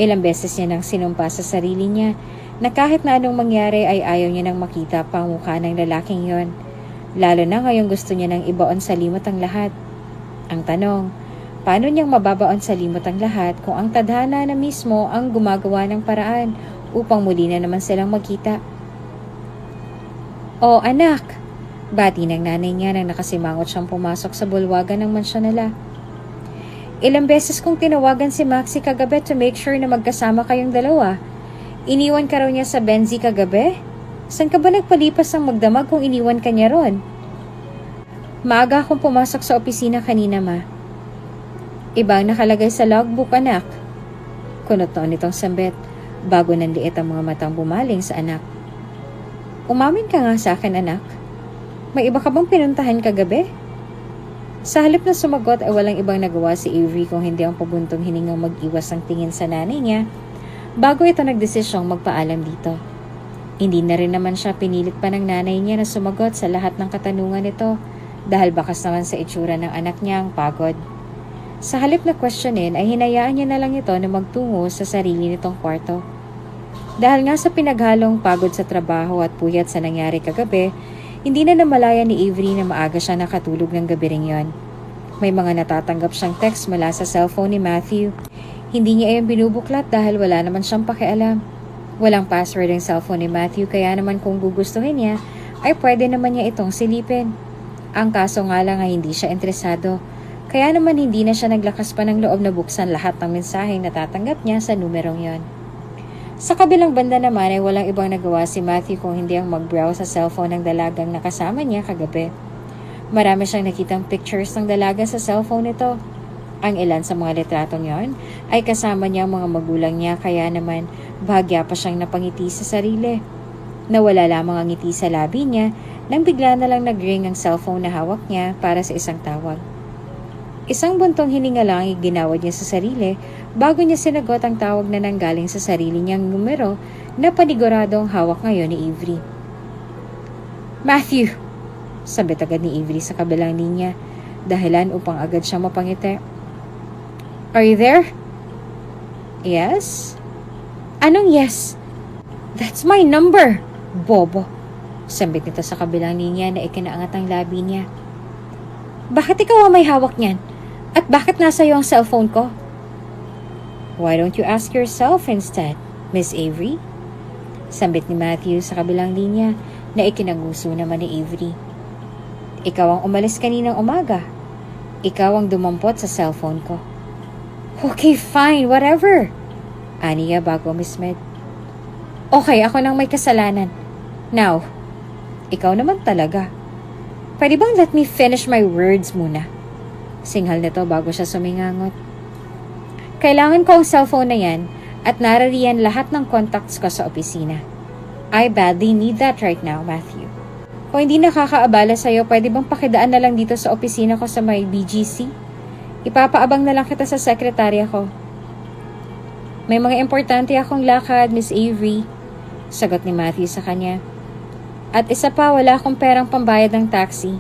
Ilang beses niya nang sinumpa sa sarili niya na kahit na anong mangyari ay ayaw niya nang makita pa ang mukha ng lalaking yon. Lalo na ngayong gusto niya nang ibaon sa limot ang lahat. Ang tanong, paano niyang mababaon sa limot ang lahat kung ang tadhana na mismo ang gumagawa ng paraan upang muli na naman silang magkita? "Oh, anak!" Bati ng nanay niya nang nakasimangot siyang pumasok sa bulwagan ng mansyon nila. Ilang beses kong tinawagan si Maxie kagabi to make sure na magkasama kayong dalawa. Iniwan ka raw niya sa Benzie kagabi? Saan ka ba nagpalipas ng magdamag kung iniwan ka niya ron? Maaga akong pumasok sa opisina kanina, ma. Ibang nakalagay sa logbook, anak. Kunot noon itong sambet bago nanliit ang mga matang bumaling sa anak. Umamin ka nga sa akin, anak. May iba ka bang pinuntahan kagabi? Sa halip na sumagot ay walang ibang nagawa si Avery kung hindi ang pabuntong hiningang mag-iwas ang tingin sa nanay niya bago ito nagdesisyong magpaalam dito. Hindi na rin naman siya pinilit pa ng nanay niya na sumagot sa lahat ng katanungan nito dahil bakas naman sa itsura ng anak niya ang pagod. Sa halip na questionin ay hinayaan niya na lang ito na magtungo sa sarili nitong kwarto. Dahil nga sa pinaghalong pagod sa trabaho at puyat sa nangyari kagabi, hindi na namalaya ni Avery na maaga siya nakatulog ng gabi ring yon. May mga natatanggap siyang text mula sa cellphone ni Matthew. Hindi niya yung binubuklat dahil wala naman siyang pakialam. Walang password ang cellphone ni Matthew kaya naman kung gugustuhin niya, ay pwede naman niya itong silipin. Ang kaso nga lang ay hindi siya interesado. Kaya naman hindi na siya naglakas pa ng loob na buksan lahat ng mensaheng natatanggap niya sa numerong yon. Sa kabilang banda naman ay walang ibang nagawa si Matthew kung hindi ang mag-browse sa cellphone ng dalagang nakasama niya kagabi. Marami siyang nakitang pictures ng dalaga sa cellphone nito. Ang ilan sa mga litratong yon ay kasama niya ang mga magulang niya kaya naman bahagya pa siyang napangiti sa sarili. Nawala lamang ang ngiti sa labi niya nang bigla na lang nag-ring ang cellphone na hawak niya para sa isang tawag. Isang buntong hininga lang ang ginawad niya sa sarili bago niya sinagot ang tawag na nanggaling sa sarili niyang numero na paniguradong hawak ngayon ni Avery. Matthew! Sabit agad ni Avery sa kabilang linya, dahilan upang agad siya mapangiti. Are you there? Yes? Anong yes? That's my number! Bobo! Sambit nito sa kabilang linya na ikinaangat ang labi niya. Bakit ikaw ang may hawak niyan? At bakit nasa iyo ang cellphone ko? Why don't you ask yourself instead, Miss Avery? Sambit ni Matthew sa kabilang linya na ikinaguso naman ni Avery. Ikaw ang umalis kaninang umaga. Ikaw ang dumampot sa cellphone ko. Okay, fine, whatever. Aniya bago mismed. Okay, ako nang may kasalanan. Now, ikaw naman talaga. Pwede bang let me finish my words muna? Singhal nito bago siya sumingangot. Kailangan ko ang cellphone na yan at narariyan lahat ng contacts ko sa opisina. I badly need that right now, Matthew. Kung hindi nakakaabala sa'yo, pwede bang pakidaan na lang dito sa opisina ko sa may BGC? Ipapaabang na lang kita sa sekretarya ko. May mga importante akong lakad, Miss Avery. Sagot ni Matthew sa kanya. At isa pa, wala akong perang pambayad ng taxi.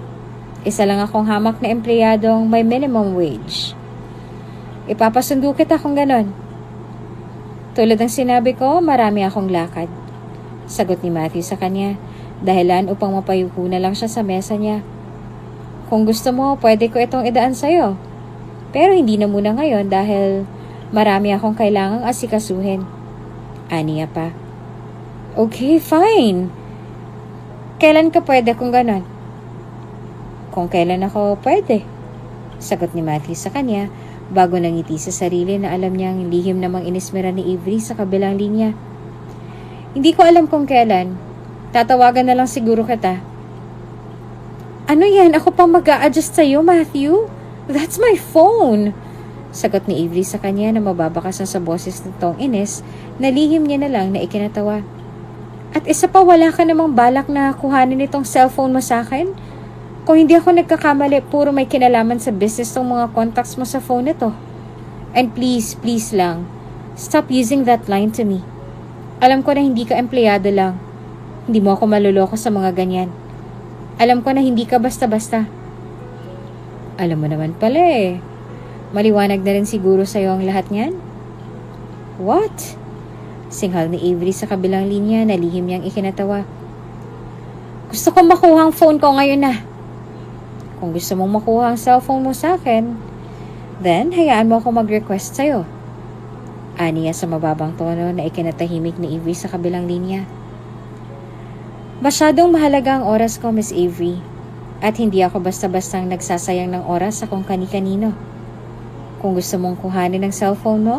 Isa lang akong hamak na empleyadong may minimum wage. Ipapasundo kita kung ganon. Tulad ng sinabi ko, marami akong lakad. Sagot ni Matthew sa kanya, dahilan upang mapayuko na lang siya sa mesa niya. Kung gusto mo, pwede ko itong idaan sa'yo. Pero hindi na muna ngayon dahil marami akong kailangang asikasuhin. Aniya pa. Okay, fine. Kailan ka pwede kung ganon? Kung kailan ako pwede. Sagot ni Matthew sa kanya bago nangiti sa sarili na alam niyang lihim namang inismera ni Avery sa kabilang linya. Hindi ko alam kung kailan. Tatawagan na lang siguro kita. Ano yan? Ako pang mag-a-adjust sa'yo, Matthew? That's my phone! Sagot ni Avery sa kanya na mababakas na sa boses nitong inis na lihim niya na lang na ikinatawa. At isa pa, wala ka namang balak na kuhanin itong cellphone mo sa akin? Kung hindi ako nagkakamali, puro may kinalaman sa business tong mga contacts mo sa phone nito. And please, please lang, stop using that line to me. Alam ko na hindi ka empleyado lang. Hindi mo ako maluloko sa mga ganyan. Alam ko na hindi ka basta-basta. Alam mo naman pala eh. Maliwanag na rin siguro sa'yo ang lahat niyan. What? Singhal ni Avery sa kabilang linya na lihim niyang ikinatawa. Gusto ko makuha ang phone ko ngayon na. Kung gusto mong makuha ang cellphone mo sa akin, then hayaan mo ako mag-request sa'yo. Aniya sa mababang tono na ikinatahimik ni Avery sa kabilang linya. Masyadong mahalaga ang oras ko, Miss Avery. At hindi ako basta-bastang nagsasayang ng oras sa kung kani-kanino. Kung gusto mong kuhanin ang cellphone mo,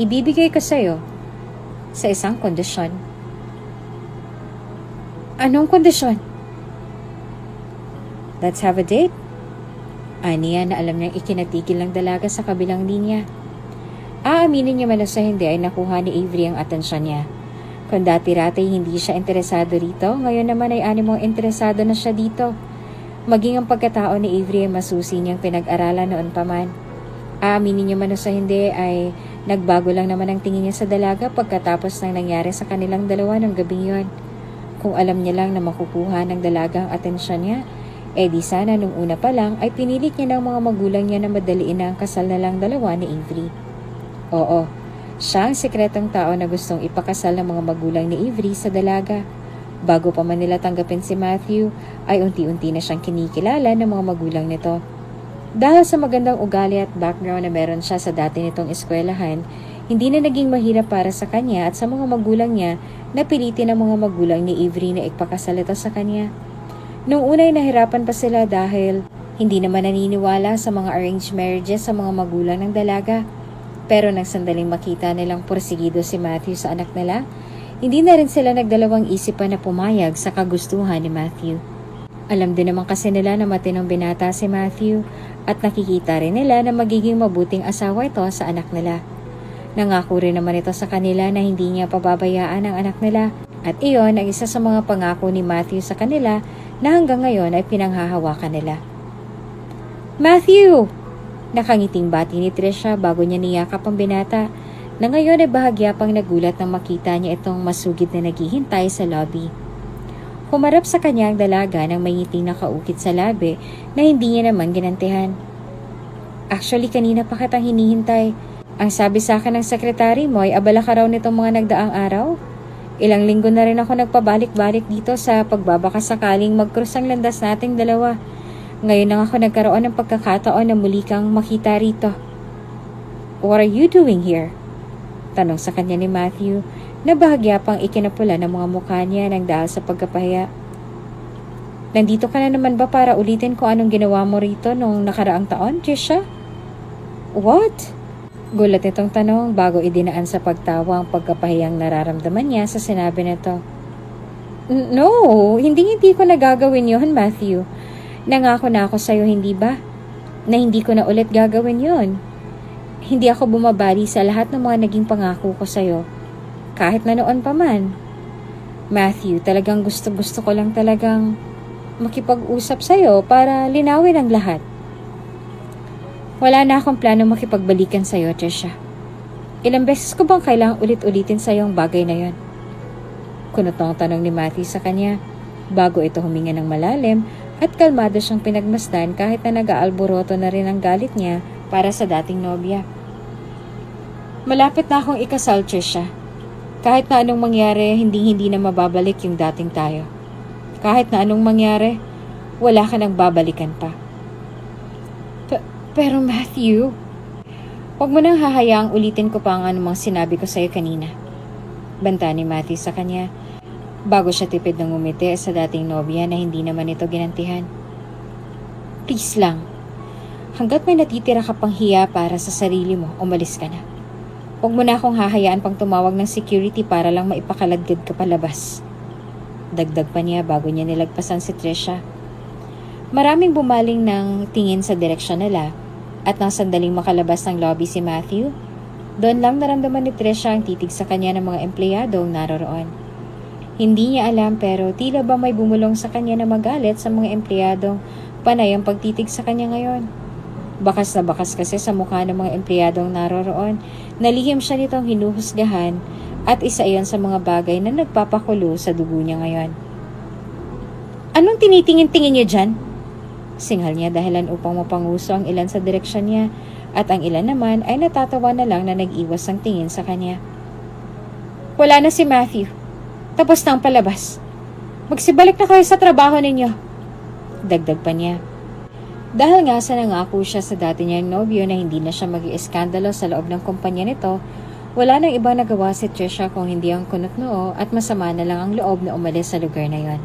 ibibigay ko sa'yo sa isang kondisyon. Anong kondisyon? Let's have a date. Aniya na alam niyang ikinatigil ng dalaga sa kabilang linya. Aaminin niya man sa hindi ay nakuha ni Avery ang atensyon niya. Kung dati-rati hindi siya interesado rito, ngayon naman ay animong interesado na siya dito. Maging ang pagkatao ni Avery ay masusi niyang pinag-aralan noon pa man. Aaminin niya man sa hindi ay nagbago lang naman ang tingin niya sa dalaga pagkatapos ng nangyari sa kanilang dalawa ng gabing yon. Kung alam niya lang na makukuha ng dalaga ang atensyon niya, di sana nung una pa lang ay pinilit niya ng mga magulang niya na madaliin na ang kasal na lang dalawa ni Avery. Oo, Siya ang sikretong tao na gustong ipakasal ng mga magulang ni Avery sa dalaga. Bago pa man nila tanggapin si Matthew, ay unti-unti na siyang kinikilala ng mga magulang nito. Dahil sa magandang ugali at background na meron siya sa dati nitong eskwelahan, hindi na naging mahirap para sa kanya at sa mga magulang niya na pilitin ang mga magulang ni Avery na ipakasal ito sa kanya. Noong una ay nahirapan pa sila dahil hindi naman naniniwala sa mga arranged marriages sa mga magulang ng dalaga. Pero nang sandaling makita nilang porsigido si Matthew sa anak nila, hindi na rin sila nagdalawang isipan na pumayag sa kagustuhan ni Matthew. Alam din naman kasi nila na matinong binata si Matthew at nakikita rin nila na magiging mabuting asawa ito sa anak nila. Nangako rin naman ito sa kanila na hindi niya pababayaan ang anak nila at iyon ang isa sa mga pangako ni Matthew sa kanila na hanggang ngayon ay pinanghahawakan nila. Matthew! Nakangiting bati ni Trisha bago niya niyakap ang binata na ngayon ay bahagya pang nagulat nang makita niya itong masugid na naghihintay sa lobby. Humarap sa kanya ang dalaga nang may ngiting nakaukit sa labi na hindi niya naman ginantihan. Actually, kanina pa kitang hinihintay. Ang sabi sa akin ng sekretary mo ay abala ka raw nitong mga nagdaang araw. Ilang linggo na rin ako nagpabalik-balik dito sa pagbabaka sakaling mag-cross ang landas nating dalawa. Ngayon lang ako nagkaroon ng pagkakataon na muli kang makita rito. What are you doing here? Tanong sa kanya ni Matthew na bahagya pang ikinapula ng mga mukha niya nang dahil sa pagkapahiya. Nandito ka na naman ba para ulitin kung anong ginawa mo rito nung nakaraang taon, Trisha? What? Gulat itong tanong bago idinaan sa pagtawa ang pagkapahiyang nararamdaman niya sa sinabi nito. No, hindi ko nagagawin yun, Matthew. Nangako na ako sa'yo, hindi ba? Na hindi ko na ulit gagawin yon. Hindi ako bumabali sa lahat ng mga naging pangako ko sa'yo. Kahit na noon pa man. Matthew, talagang gusto ko lang talagang makipag-usap sa'yo para linawin ang lahat. Wala na akong plano makipagbalikan sa'yo, Trisha. Ilang beses ko bang kailangang ulit-ulitin sa'yo ang bagay na yon? Kunotong tanong ni Matthew sa kanya bago ito huminga ng malalim at kalmado siyang pinagmasdan kahit na nag-aalboroto na rin ang galit niya para sa dating nobya. Malapit na akong ikasal, Trisha. Kahit na anong mangyari, hindi na mababalik yung dating tayo. Kahit na anong mangyari, wala ka nang babalikan pa. Pero Matthew, huwag mo nang hahayaang ulitin ko pa ang anumang sinabi ko sa'yo kanina. Banta ni Matthew sa kanya bago siya tipid ng umiti sa dating nobya na hindi naman ito ginantihan. Please lang, hanggat may natitira ka pang hiya para sa sarili mo, umalis ka na. Huwag mo na akong hahayaan pang tumawag ng security para lang maipakaladkad ka palabas. Dagdag pa niya bago niya nilagpasan si Trisha. Maraming bumaling ng tingin sa direksyon nila at nang sandaling makalabas ng lobby si Matthew, doon lang naramdaman ni Trisha ang titig sa kanya ng mga empleyadong naroroon. Hindi niya alam pero tila ba may bumulong sa kanya na magalit sa mga empleyadong panay ang pagtitig sa kanya ngayon. Bakas na bakas kasi sa mukha ng mga empleyadong naroroon, nalihim siya nitong hinuhusgahan at isa iyon sa mga bagay na nagpapakulo sa dugo niya ngayon. Anong tinitingin-tingin niyo dyan? Singhal niya dahilan upang mapanguso ang ilan sa direksyon niya at ang ilan naman ay natatawa na lang na nag-iwas ang tingin sa kanya. Wala na si Matthew. Tapos na ang palabas. Magsibalik na kayo sa trabaho ninyo. Dagdag pa niya. Dahil nga sa nangako siya sa dati niyang nobyo na hindi na siya mag-ieskandalo sa loob ng kumpanya nito, wala nang ibang nagawa si Trisha kung hindi ang kunot noo at masama na lang ang loob na umalis sa lugar na yon.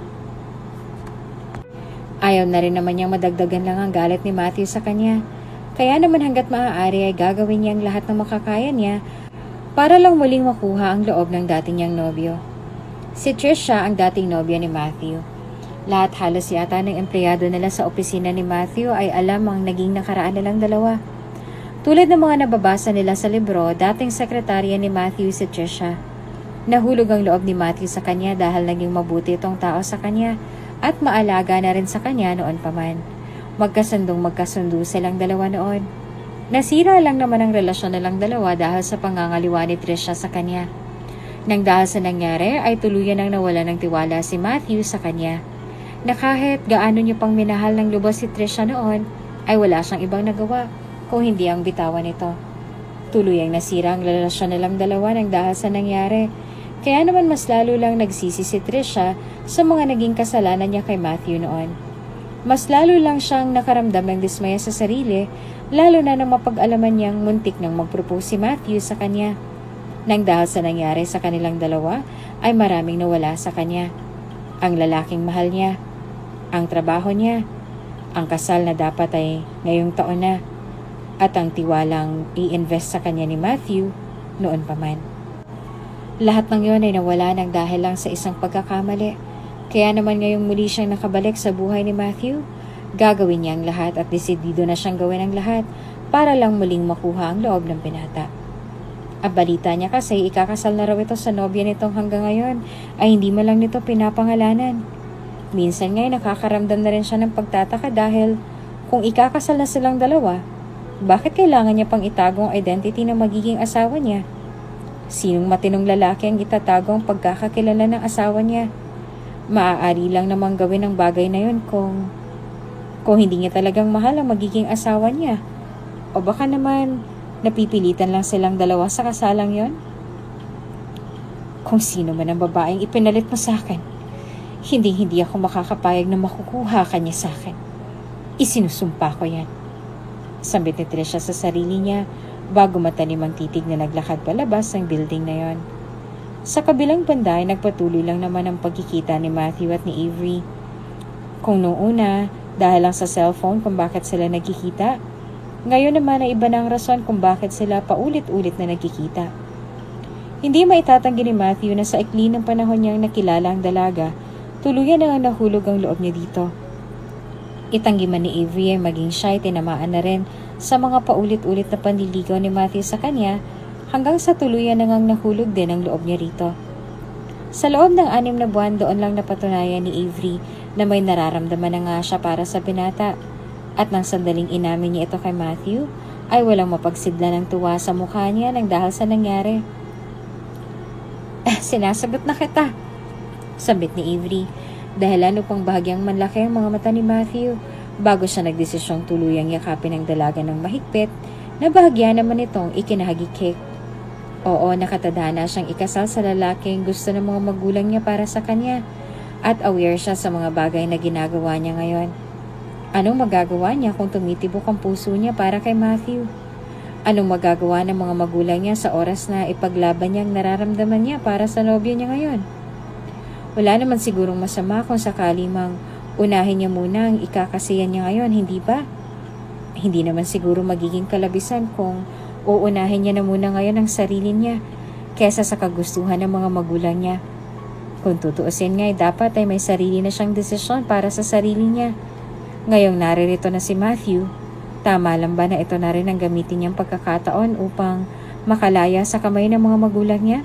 Ayaw na rin naman niyang madagdagan lang ang galit ni Matthew sa kanya. Kaya naman hanggat maaari ay gagawin niya ang lahat ng makakaya niya para lang muling makuha ang loob ng dati niyang nobyo. Si Trisha ang dating nobya ni Matthew. Lahat halos yata ng empleyado nila sa opisina ni Matthew ay alam ang naging nakaraan nilang dalawa. Tulad ng mga nababasa nila sa libro, dating sekretarya ni Matthew si Trisha. Nahulog ang loob ni Matthew sa kanya dahil naging mabuti itong tao sa kanya at maalaga na rin sa kanya noon pa man. Magkasundo silang dalawa noon. Nasira lang naman ang relasyon nilang dalawa dahil sa pangangaliwa ni Trisha sa kanya. Nang dahil sa nangyari ay tuluyan ang nawala ng tiwala si Matthew sa kanya. Na kahit gaano niya pang minahal ng lubos si Trisha noon, ay wala siyang ibang nagawa kung hindi ang bitawan nito. Tuluyang nasira ang relasyon nilang dalawa ng dahil sa nangyari. Kaya naman mas lalo lang nagsisi si Trisha sa mga naging kasalanan niya kay Matthew noon. Mas lalo lang siyang nakaramdam ng dismaya sa sarili, lalo na nang mapag-alaman niyang muntik nang mag-propose si Matthew sa kanya. Nang dahil sa nangyari sa kanilang dalawa, ay maraming nawala sa kanya. Ang lalaking mahal niya, ang trabaho niya, ang kasal na dapat ay ngayong taon na, at ang tiwalang i-invest sa kanya ni Matthew noon pa man. Lahat ng yon ay nawala ng dahil lang sa isang pagkakamali. Kaya naman ngayong muli siyang nakabalik sa buhay ni Matthew, gagawin niya ang lahat at desidido na siyang gawin ang lahat para lang muling makuha ang loob ng binata. Ang balita niya kasi ikakasal na raw ito sa nobya nitong hanggang ngayon ay hindi man lang nito pinapangalanan. Minsan nga'y nakakaramdam na rin siya ng pagtataka dahil kung ikakasal na silang dalawa, bakit kailangan niya pang itago ang identity ng magiging asawa niya? Sinong matinong lalaki ang itatago ang pagkakakilala ng asawa niya? Maaari lang namang gawin ang bagay na yun kung hindi niya talagang mahal ang magiging asawa niya. O baka naman napipilitan lang silang dalawa sa kasalang yon? Kung sino man ang babaeng ipinalit mo sa akin, hindi ako makakapayag na makukuha kanya sa akin. Isinusumpa ko yan. Sambit ni Trisha sa sarili niya bago matanim ang titig na naglakad palabas ng building na yon. Sa kabilang banda ay nagpatuloy lang naman ang pagkikita ni Matthew at ni Avery. Kung noong una, dahil lang sa cellphone kung bakit sila nagkikita, ngayon naman ay iba na ang rason kung bakit sila paulit-ulit na nagkikita. Hindi maitatanggi ni Matthew na sa ikli ng panahon niyang nakilala ang dalaga, tuluyan na ang nahulog ang loob niya dito. Itanggi man ni Avery ay maging siya ay tinamaan na rin sa mga paulit-ulit na panliligaw ni Matthew sa kanya hanggang sa tuluyan na ngang nahulog din ang loob niya rito. Sa loob ng 6 na buwan doon lang napatunayan ni Avery na may nararamdaman na nga siya para sa binata at nang sandaling inamin niya ito kay Matthew ay walang mapagsidla ng tuwa sa mukha niya nang dahil sa nangyari. Sinasagot na kita, sabit ni Avery. Dahilan upang bahagyang manlaki ang mga mata ni Matthew bago siya nagdesisyong tuluyang yakapin ang dalaga ng mahigpit na bahagya naman itong ikinahagikik. Oo, nakatadhana siyang ikasal sa lalaking gusto ng mga magulang niya para sa kanya at aware siya sa mga bagay na ginagawa niya ngayon. Anong magagawa niya kung tumitibok ang puso niya para kay Matthew? Anong magagawa ng mga magulang niya sa oras na ipaglaban niya ang nararamdaman niya para sa nobyo niya ngayon? Wala naman sigurong masama kung sakali mang unahin niya muna ang ikakasiyan niya ngayon, hindi ba? Hindi naman siguro magiging kalabisan kung uunahin niya na muna ngayon ang sarili niya kesa sa kagustuhan ng mga magulang niya. Kung tutuusin nga dapat ay may sarili na siyang desisyon para sa sarili niya. Ngayong naririto na si Matthew, tama lang ba na ito na rin ang gamitin niyang pagkakataon upang makalaya sa kamay ng mga magulang niya?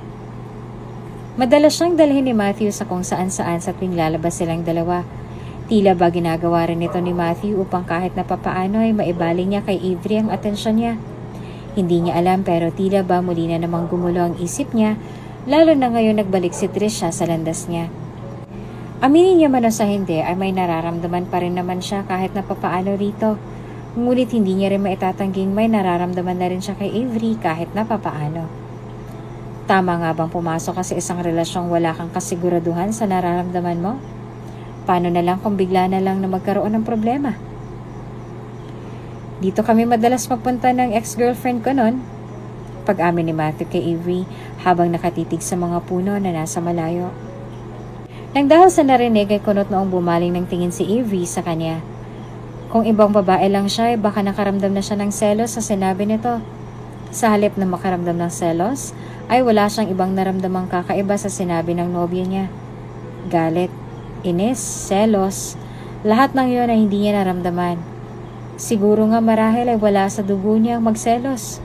Madalas siyang dalhin ni Matthew sa kung saan-saan sa tuwing lalabas silang dalawa. Tila ba ginagawa rin ito ni Matthew upang kahit na papaano ay maibaling niya kay Avery ang atensyon niya. Hindi niya alam pero tila ba muli na namang gumulo ang isip niya, lalo na ngayon nagbalik si Trisha sa landas niya. Aminin niya man o sa hindi ay may nararamdaman pa rin naman siya kahit na papaano rito. Ngunit hindi niya rin maitatangging may nararamdaman na rin siya kay Avery kahit na papaano. Tama nga bang pumasok ka sa isang relasyong wala kang kasiguraduhan sa nararamdaman mo? Paano na lang kung bigla na lang na magkaroon ng problema? Dito kami madalas magpunta ng ex-girlfriend ko noon. Pag-amin ni Matthew kay Avery habang nakatitig sa mga puno na nasa malayo. Nang dahil sa narinig ay kunot noong bumaling ng tingin si Avery sa kanya. Kung ibang babae lang siya ay baka nakaramdam na siya ng selos sa sinabi nito. Sa halip na makaramdam ng selos, ay wala siyang ibang naramdamang kakaiba sa sinabi ng nobya niya. Galit, inis, selos, lahat ng iyon ay hindi niya naramdaman. Siguro nga marahil ay wala sa dugo niya ang magselos.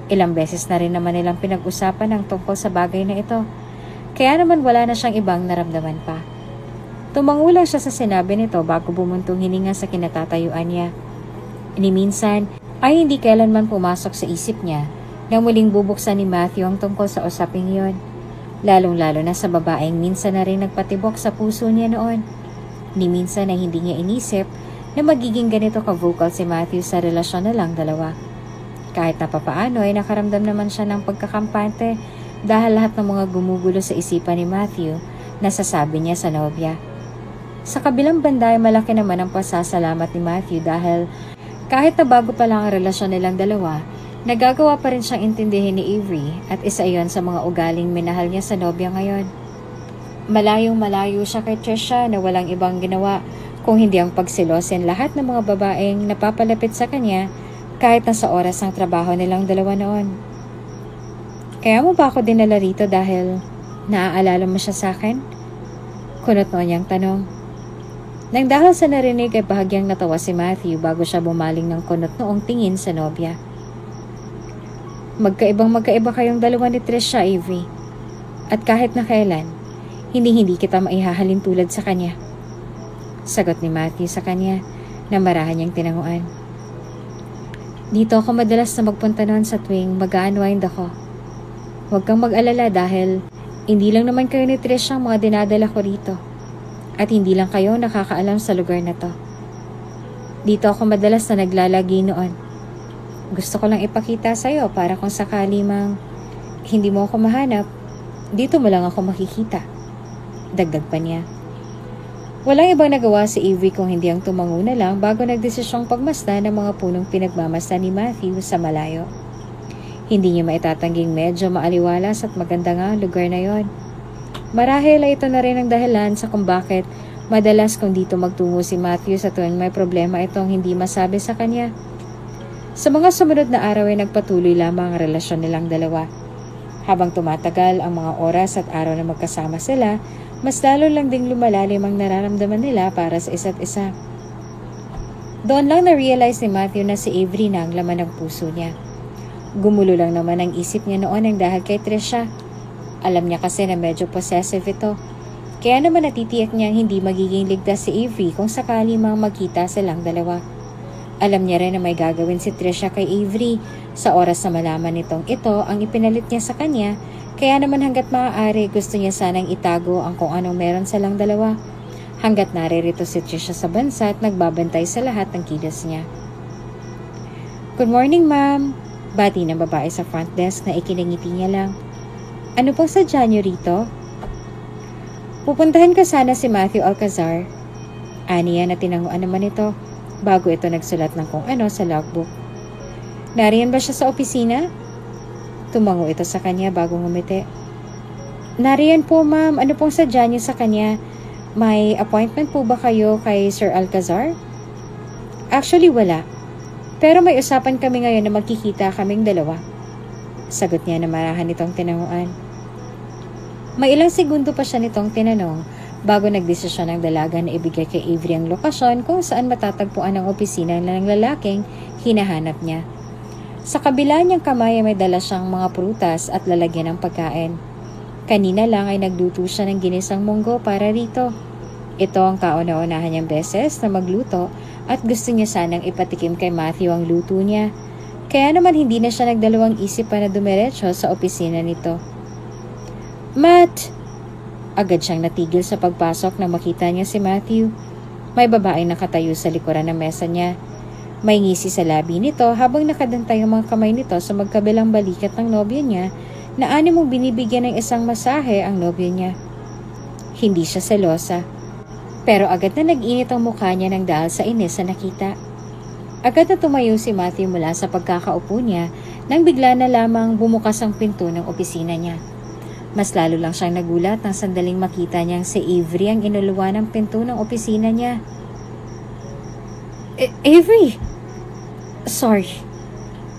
Ilang beses na rin naman nilang pinag-usapan ang tungkol sa bagay na ito. Kaya naman wala na siyang ibang naramdaman pa. Tumango lang siya sa sinabi nito bago bumuntong hininga sa kinatatayuan niya. Ni minsan ay hindi kailanman pumasok sa isip niya na muling bubuksan ni Matthew ang tungkol sa usaping iyon. Lalong-lalo na sa babaeng minsan na rin nagpatibok sa puso niya noon. Ni minsan ay hindi niya inisip na magiging ganito ka-vocal si Matthew sa relasyon na lang dalawa. Kahit na papaano ay nakaramdam naman siya ng pagkakampante dahil lahat ng mga gumugulo sa isipan ni Matthew nasasabi niya sa nobya. Sa kabilang banda ay malaki naman ang pasasalamat ni Matthew dahil kahit na bago pa lang ang relasyon nilang dalawa, nagagawa pa rin siyang intindihin ni Avery at isa iyon sa mga ugaling minahal niya sa nobya ngayon. Malayong malayo siya kay Trisha na walang ibang ginawa kung hindi ang pagsilosin lahat ng mga babaeng napapalapit sa kanya kahit na sa oras ng trabaho nilang dalawa noon. Kaya mo ba ako dinala rito dahil naaalala mo siya sa akin? Kunot noon niyang tanong. Nang dahil sa narinig ay bahagyang natawa si Matthew bago siya bumaling ng kunot noong tingin sa nobya. Magkaiba kayong dalawa ni Trisha, Avery. At kahit na kailan, hindi kita maihahalin tulad sa kanya. Sagot ni Matthew sa kanya na marahan niyang tinanguan. Dito ako madalas na magpunta noon sa tuwing mag-unwind ako. Huwag kang mag-alala dahil hindi lang naman kayo ni Trish ang mga dinadala ko rito. At hindi lang kayo nakakaalam sa lugar na to. Dito ako madalas na naglalagi noon. Gusto ko lang ipakita sa'yo para kung sakali mang hindi mo ako mahanap, dito mo lang ako makikita. Dagdag pa niya. Walang ibang nagawa si Avery kung hindi ang tumango na lang bago nagdesisyong pagmasdan ng mga punong pinagmamasdan ni Matthew sa malayo. Hindi niya maitatangging medyo maaliwalas at maganda nga ang lugar na yon. Marahil ay ito na rin ang dahilan sa kung bakit madalas kung dito magtungo si Matthew sa tuwing may problema itong hindi masabi sa kanya. Sa mga sumunod na araw ay nagpatuloy lamang ang relasyon nilang dalawa. Habang tumatagal ang mga oras at araw na magkasama sila, mas lalo lang ding lumalalim ang nararamdaman nila para sa isa't isa. Doon lang na-realize ni Matthew na si Avery na ang laman ng puso niya. Gumulo lang naman ang isip niya noon ang dahil kay Trisha. Alam niya kasi na medyo possessive ito. Kaya naman natitiyak niyang hindi magiging ligtas si Avery kung sakali mang magkita silang dalawa. Alam niya rin na may gagawin si Trisha kay Avery sa oras na malaman nitong ito ang ipinalit niya sa kanya. Kaya naman hanggat maaari gusto niya sanang itago ang kung anong meron silang dalawa. Hanggat naririto si Trisha sa bansa at nagbabantay sa lahat ng kilos niya. Good morning, ma'am. Bati ng babae sa front desk na ikinangiti niya lang. Ano pong sadya niyo rito? Pupuntahan ko sana si Matthew Alcazar. Aniya na tinanguan naman ito bago ito nagsulat ng kung ano sa logbook. Nariyan ba siya sa opisina? Tumango ito sa kanya bago ngumiti. Nariyan po, ma'am. Ano pong sadya niyo sa kanya? May appointment po ba kayo kay Sir Alcazar? Actually, wala. Pero may usapan kami ngayon na magkikita kaming dalawa. Sagot niya na marahan nitong tinanguan. May ilang segundo pa siya nitong tinanong bago nagdesisyon ng dalaga na ibigay kay Avery ang lokasyon kung saan matatagpuan ang opisina ng lalaking hinahanap niya. Sa kabila niyang kamay ay may dala siyang mga prutas at lalagyan ng pagkain. Kanina lang ay nagluto siya ng ginisang munggo para rito. Ito ang kauna-unahan niyang beses na magluto at gusto niya sanang ipatikim kay Matthew ang luto niya. Kaya naman hindi na siya nagdalawang isip pa na dumiretso sa opisina nito. Matt! Agad siyang natigil sa pagpasok nang makita niya si Matthew. May babaeng nakatayo sa likuran ng mesa niya. May ngisi sa labi nito habang nakadantay ang mga kamay nito sa magkabilang balikat ng nobya niya na animong binibigyan ng isang masahe ang nobya niya. Hindi siya selosa. Pero agad na nag-init ang mukha niya nang dahil sa inis na nakita. Agad na tumayo si Matthew mula sa pagkakaupo niya nang bigla na lamang bumukas ang pinto ng opisina niya. Mas lalo lang siyang nagulat nang sandaling makita niyang si Avery ang inuluwa ng pinto ng opisina niya. Avery! Sorry.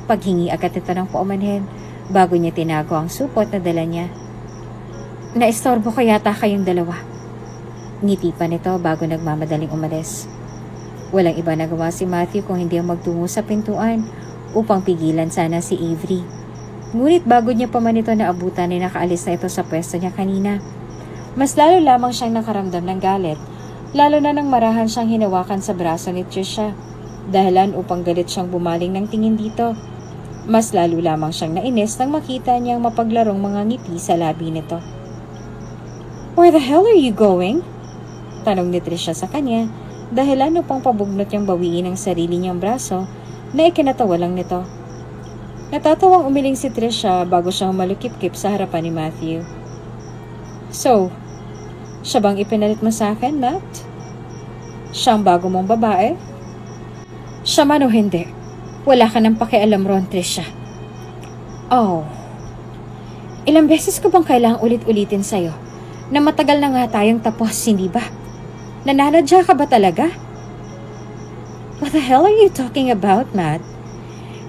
Paghingi agad ito ng paumanhin bago niya tinago ang supot na dala niya. Naistorbo ko yata kayong dalawa. Ngiti pa nito bago nagmamadaling umalis. Walang iba nagawa si Matthew kung hindi ang magtungo sa pintuan upang pigilan sana si Avery. Ngunit bago niya pa man ito naabutan ay nakaalis na ito sa pwesto niya kanina. Mas lalo lamang siyang nakaramdam ng galit, lalo na nang marahan siyang hinawakan sa braso ni Trisha. Dahilan upang galit siyang bumaling ng tingin dito. Mas lalo lamang siyang nainis nang makita niyang mapaglarong mga ngiti sa labi nito. Where the hell are you going? Tanong ni Trisha sa kanya, dahilan upang pabugnot niyang bawiin ang sarili niyang braso na ikinatawa lang nito. Natatawang umiling si Trisha bago siya humalukip-kip sa harapan ni Matthew. So, siya bang ipinalit mo sa akin, Matt? Siya ang bago mong babae? Siya man o hindi, wala ka nang pakialam ron, Trisha. Oh, ilang beses ko bang kailangang ulit-ulitin sa'yo na matagal na nga tayong tapos, hindi ba? Nananadya ka ba talaga? What the hell are you talking about, Matt?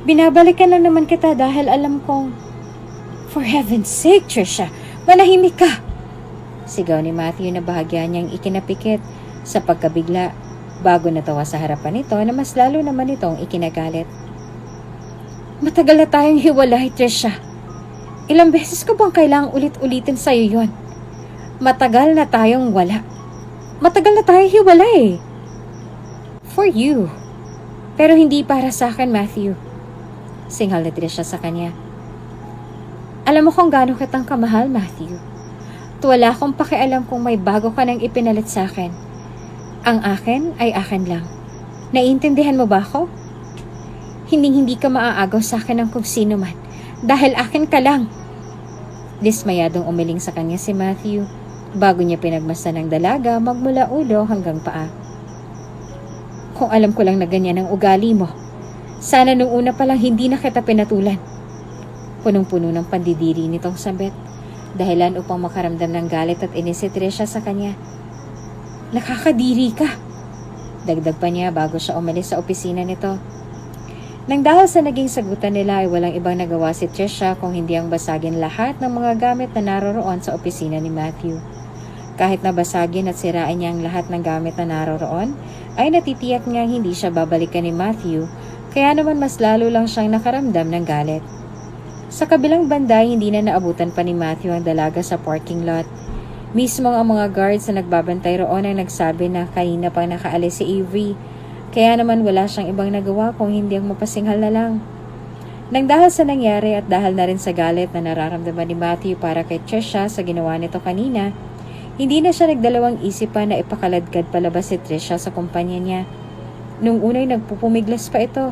Binabalikan lang naman kita dahil alam kong... For heaven's sake, Trisha, manahimik ka! Sigaw ni Matthew na bahagya niyang ikinapikit sa pagkabigla bago natawa sa harapan nito na mas lalo naman itong ikinagalit. Matagal na tayong hiwalay, Trisha. Ilang beses ko bang kailangang ulit-ulitin sa'yo yon? Matagal na tayong wala. Matagal na tayong hiwalay. For you. Pero hindi para sa akin, Matthew. Singhal na Trisha sa kanya. Alam mo kung gaano kitang kamahal, Matthew. Wala akong pakialam kung may bago ka nang ipinalit sa akin. Ang akin ay akin lang. Naiintindihan mo ba ako? Hindi ka maaagaw sa akin ng kung sino man. Dahil akin ka lang. Dismayadong umiling sa kanya si Matthew bago niya pinagmasdan ng dalaga magmula ulo hanggang paa. Kung alam ko lang na ganyan ang ugali mo, sana nung una pa lang hindi na kita pinatulan. Punong-puno ng pandidiri nitong sabet, dahilan upang makaramdam ng galit at inis si Trisha sa kanya. Nakakadiri ka! Dagdag pa niya bago siya umalis sa opisina nito. Nang dahil sa naging sagutan nila ay walang ibang nagawa si Trisha kung hindi ang basagin lahat ng mga gamit na naroroon sa opisina ni Matthew. Kahit na basagin at sirain niya ang lahat ng gamit na naroroon, ay natitiyak niya hindi siya babalikan ni Matthew, kaya naman mas lalo lang siyang nakaramdam ng galit. Sa kabilang banda, hindi na naabutan pa ni Matthew ang dalaga sa parking lot. Mismo ang mga guards na nagbabantay roon ang nagsabi na kanina pang nakaalis si Avery, kaya naman wala siyang ibang nagawa kung hindi ang mapasinghal na lang. Nang dahil sa nangyari at dahil na rin sa galit na nararamdaman ni Matthew para kay Trisha sa ginawa nito kanina, hindi na siya nagdalawang isip pa na ipakaladkad palabas si Trisha sa kumpanya niya. Nung unay nagpupumiglas pa ito,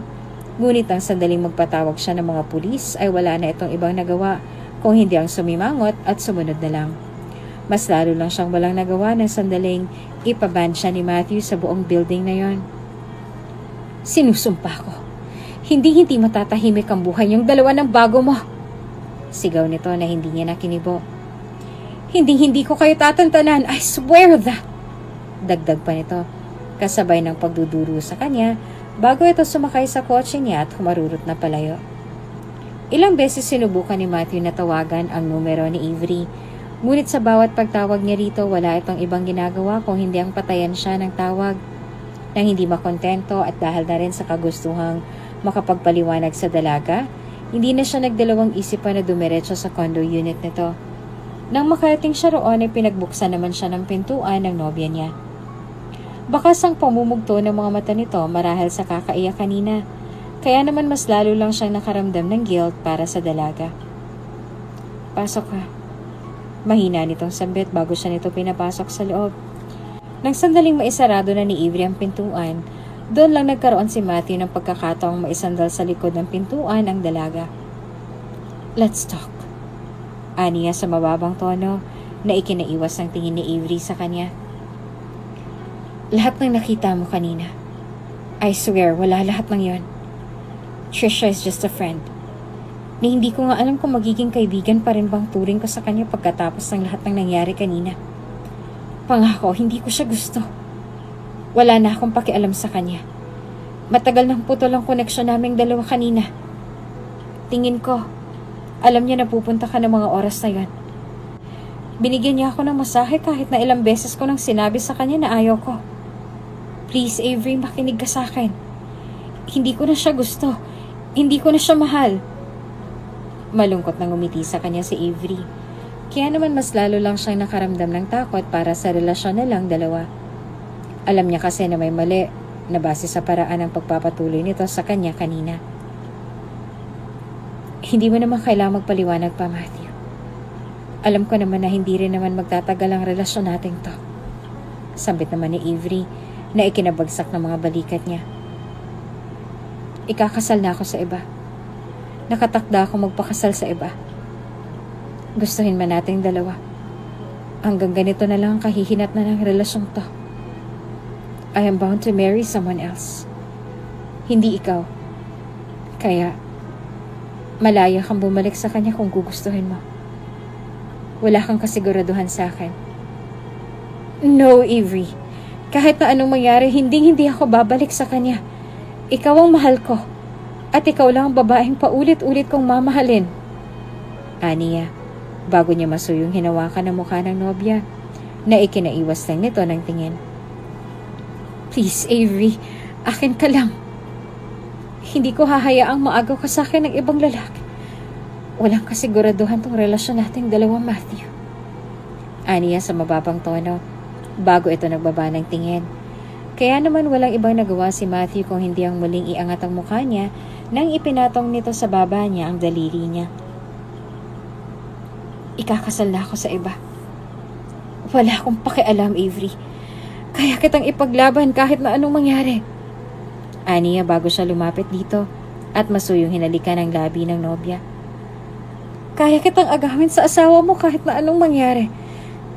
ngunit ang sandaling magpatawag siya ng mga pulis ay wala na itong ibang nagawa kung hindi ang sumimangot at sumunod na lang. Mas lalo lang siyang walang nagawa ng sandaling ipaban siya ni Matthew sa buong building na yon. Sinusumpa ko. Hindi matatahimik ang buhay niyong dalawa ng bago mo. Sigaw nito na hindi niya nakinibo. Hindi ko kayo tatantanan, I swear that. Dagdag pa nito, kasabay ng pagduduro sa kanya bago ito sumakay sa kotse niya at humarurot na palayo. Ilang beses sinubukan ni Matthew na tawagan ang numero ni Avery, ngunit sa bawat pagtawag niya rito wala itong ibang ginagawa kung hindi ang patayan siya ng tawag. Nang hindi makontento at dahil na rin sa kagustuhang makapagpaliwanag sa dalaga, hindi na siya nagdalawang isip pa na dumiretso sa condo unit nito. Nang makarating siya roon ay pinagbuksan naman siya ng pintuan ng nobya niya. Bakas ang pamumugto ng mga mata nito marahil sa kakaiyak kanina, kaya naman mas lalo lang siyang nakaramdam ng guilt para sa dalaga. Pasok ka. Mahina nitong sambit bago siya nito pinapasok sa loob. Nang sandaling maisarado na ni Avery ang pintuan, doon lang nagkaroon si Matthew ng pagkakataong maisandal sa likod ng pintuan ang dalaga. Let's talk. Aniya sa mababang tono na ikinaiwas ng tingin ni Avery sa kanya. Lahat ng nakita mo kanina. I swear, wala lahat ng yon. Trisha is just a friend. Ni hindi ko nga alam kung magiging kaibigan pa rin bang turing ko sa kanya pagkatapos ng lahat ng nangyari kanina. Pangako, hindi ko siya gusto. Wala na akong pakialam sa kanya. Matagal nang putol ang koneksyon naming dalawa kanina. Tingin ko, alam niya na pupunta ka ng mga oras na yon. Binigyan niya ako ng masahe kahit na ilang beses ko nang sinabi sa kanya na ayaw ko. Please, Avery, makinig ka sa akin. Hindi ko na siya gusto. Hindi ko na siya mahal. Malungkot nang umiti sa kanya si Avery. Kaya naman mas lalo lang siyang nakaramdam ng takot para sa relasyon na lang dalawa. Alam niya kasi na may mali na base sa paraan ng pagpapatuloy nito sa kanya kanina. Hindi mo naman kailangang magpaliwanag pa, Matthew. Alam ko naman na hindi rin naman magtatagal ang relasyon natin to. Sambit naman ni Avery na ikinabagsak ng mga balikat niya. Ikakasal na ako sa iba. Nakatakda ako magpakasal sa iba. Gustuhin man nating dalawa. Hanggang ganito na lang ang kahihinat na ng relasyong to. I am bound to marry someone else. Hindi ikaw. Kaya, malaya kang bumalik sa kanya kung gugustuhin mo. Wala kang kasiguraduhan sa akin. No, Avery. Kahit na anong mangyari, hindi ako babalik sa kanya. Ikaw ang mahal ko. At ikaw lang ang babaeng paulit-ulit kong mamahalin. Aniya, bago niya masuyong hinawakan ang mukha ng nobya, na ikinaiwas lang nito ng tingin. Please, Avery, akin ka lang. Hindi ko hahayaang maagaw ka sa akin ng ibang lalaki. Walang kasiguraduhan tong relasyon nating dalawa, Matthew. Aniya sa mababang tono, bago ito nagbaba ng tingin. Kaya naman walang ibang nagawa si Matthew kung hindi ang muling iangat ang mukha niya nang ipinatong nito sa baba niya ang daliri niya. Ikakasal na ako sa iba. Wala akong pakialam, Avery. Kaya kitang ipaglaban kahit na anong mangyari. Aniya bago siya lumapit dito at masuyong hinalikan ang labi ng nobya. Kaya kitang agawin sa asawa mo kahit na anong mangyari.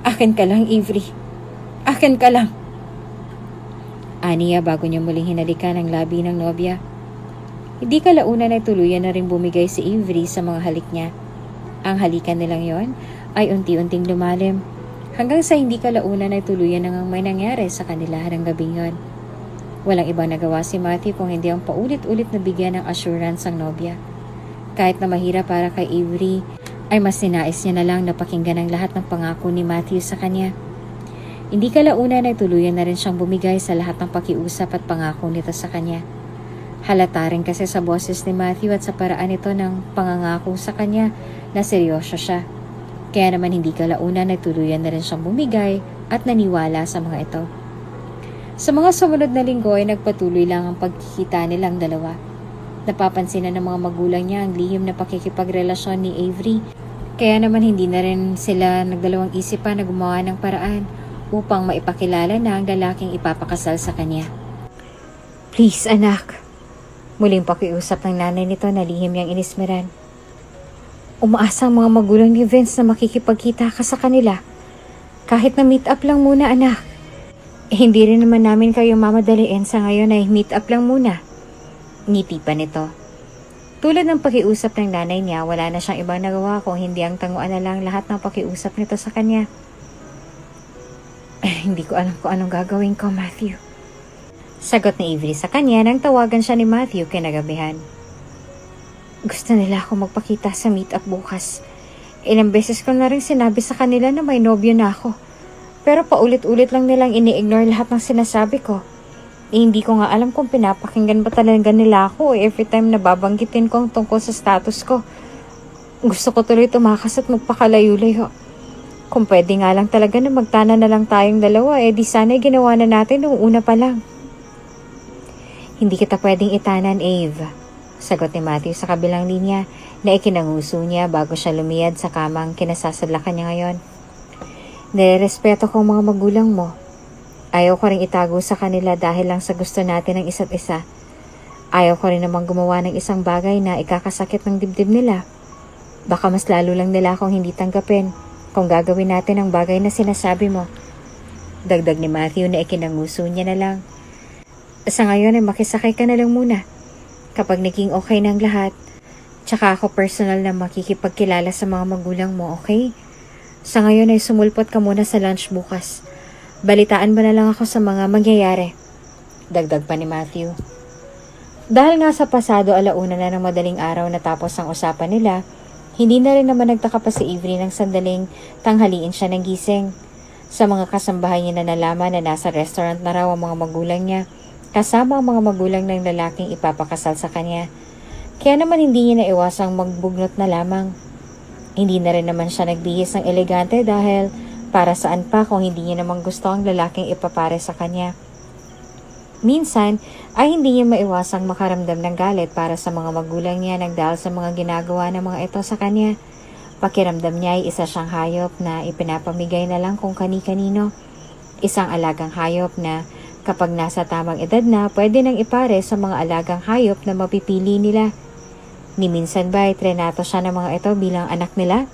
Akin ka lang, Avery. Akin ka lang. Aniya bago niya muling hinalikan ang labi ng nobya. Hindi kalaunan ay tuluyan na rin bumigay si Avery sa mga halik niya. Ang halikan nilang yon ay unti-unting lumalim. Hanggang sa hindi kalaunan ay tuluyan na ngang may nangyari sa kanila ng gabing yon. Walang ibang nagawa si Matthew kung hindi ang paulit-ulit na bigyan ng assurance ang nobya. Kahit na mahirap para kay Avery, ay mas ninais niya na lang na pakinggan ang lahat ng pangako ni Matthew sa kanya. Hindi kalaunan ay tuluyan na rin siyang bumigay sa lahat ng pakiusap at pangako nito sa kanya. Halata rin kasi sa boses ni Matthew at sa paraan nito ng pangangako sa kanya na seryoso siya. Kaya naman hindi kalaunan ay tuluyan na rin siyang bumigay at naniwala sa mga ito. Sa mga sumunod na linggo ay nagpatuloy lang ang pagkikita nilang dalawa. Napapansin na ng mga magulang niya ang lihim na pakikipagrelasyon ni Avery. Kaya naman hindi na rin sila nagdalawang isip pa na gumawa ng paraan upang maipakilala na ang lalaking ipapakasal sa kanya. Please, anak. Muling pakiusap ng nanay nito na lihim niyang inismeran. Umaasa ang mga magulang ni Vince na makikipagkita ka sa kanila. Kahit na meet up lang muna, anak. Hindi rin naman namin kayo mamadaliin sa ngayon ay meet up lang muna. Ngiti pa nito. Tulad ng pakiusap ng nanay niya, wala na siyang ibang nagawa kung hindi ang tanguan na lang lahat ng pakiusap nito sa kanya. Hindi ko alam kung anong gagawin ko, Matthew. Sagot ni Avery sa kanya nang tawagan siya ni Matthew kinagabihan. Gusto nila ako magpakita sa meet-up bukas. Ilang beses ko na rin sinabi sa kanila na may nobyo na ako. Pero paulit-ulit lang nilang ini-ignore lahat ng sinasabi ko. Hindi ko nga alam kung pinapakinggan ba talaga nila ako every time na babanggitin ko ang tungkol sa status ko. Gusto ko tuloy tumakas at magpakalayo-layo. Kung pwede nga lang talaga na magtana na lang tayong dalawa, di sana'y ginawa na natin noong una pa lang. Hindi kita pwedeng itanan, Ave. Sagot ni Matthew sa kabilang linya na ikinanguso niya bago siya lumiyad sa kamang kinasasadlakan niya ngayon. Nirespeto ko ang mga magulang mo. Ayaw ko rin itago sa kanila dahil lang sa gusto natin ng isa't isa. Ayaw ko rin namang gumawa ng isang bagay na ikakasakit ng dibdib nila. Baka mas lalo lang nila akong hindi tanggapin kung gagawin natin ang bagay na sinasabi mo. Dagdag ni Matthew na ikinanguso niya na lang. Sa ngayon ay makisakay ka na lang muna. Kapag naging okay na ang lahat, tsaka ako personal na makikipagkilala sa mga magulang mo, okay? Sa ngayon ay sumulpot ka muna sa lunch bukas. Balitaan mo na lang ako sa mga mangyayari. Dagdag pa ni Matthew. Dahil nga sa pasado alauna na ng madaling araw natapos ang usapan nila, hindi na rin naman nagtaka pa si Avery ng sandaling tanghaliin siya ng gising. Sa mga kasambahay niya na nalaman na nasa restaurant na raw ang mga magulang niya, kasama ang mga magulang ng lalaking ipapakasal sa kanya. Kaya naman hindi niya naiwasang magbugnot na lamang. Hindi na rin naman siya nagbihis ng elegante dahil para saan pa kung hindi niya naman gusto ang lalaking ipapare sa kanya. Minsan ay hindi niya maiwasang makaramdam ng galit para sa mga magulang niya nang dahil sa mga ginagawa ng mga ito sa kanya. Pakiramdam niya ay isa siyang hayop na ipinapamigay na lang kung kani-kanino. Isang alagang hayop na kapag nasa tamang edad na, pwede nang ipare sa mga alagang hayop na mapipili nila. Ni minsan ba ay trenato siya ng mga ito bilang anak nila?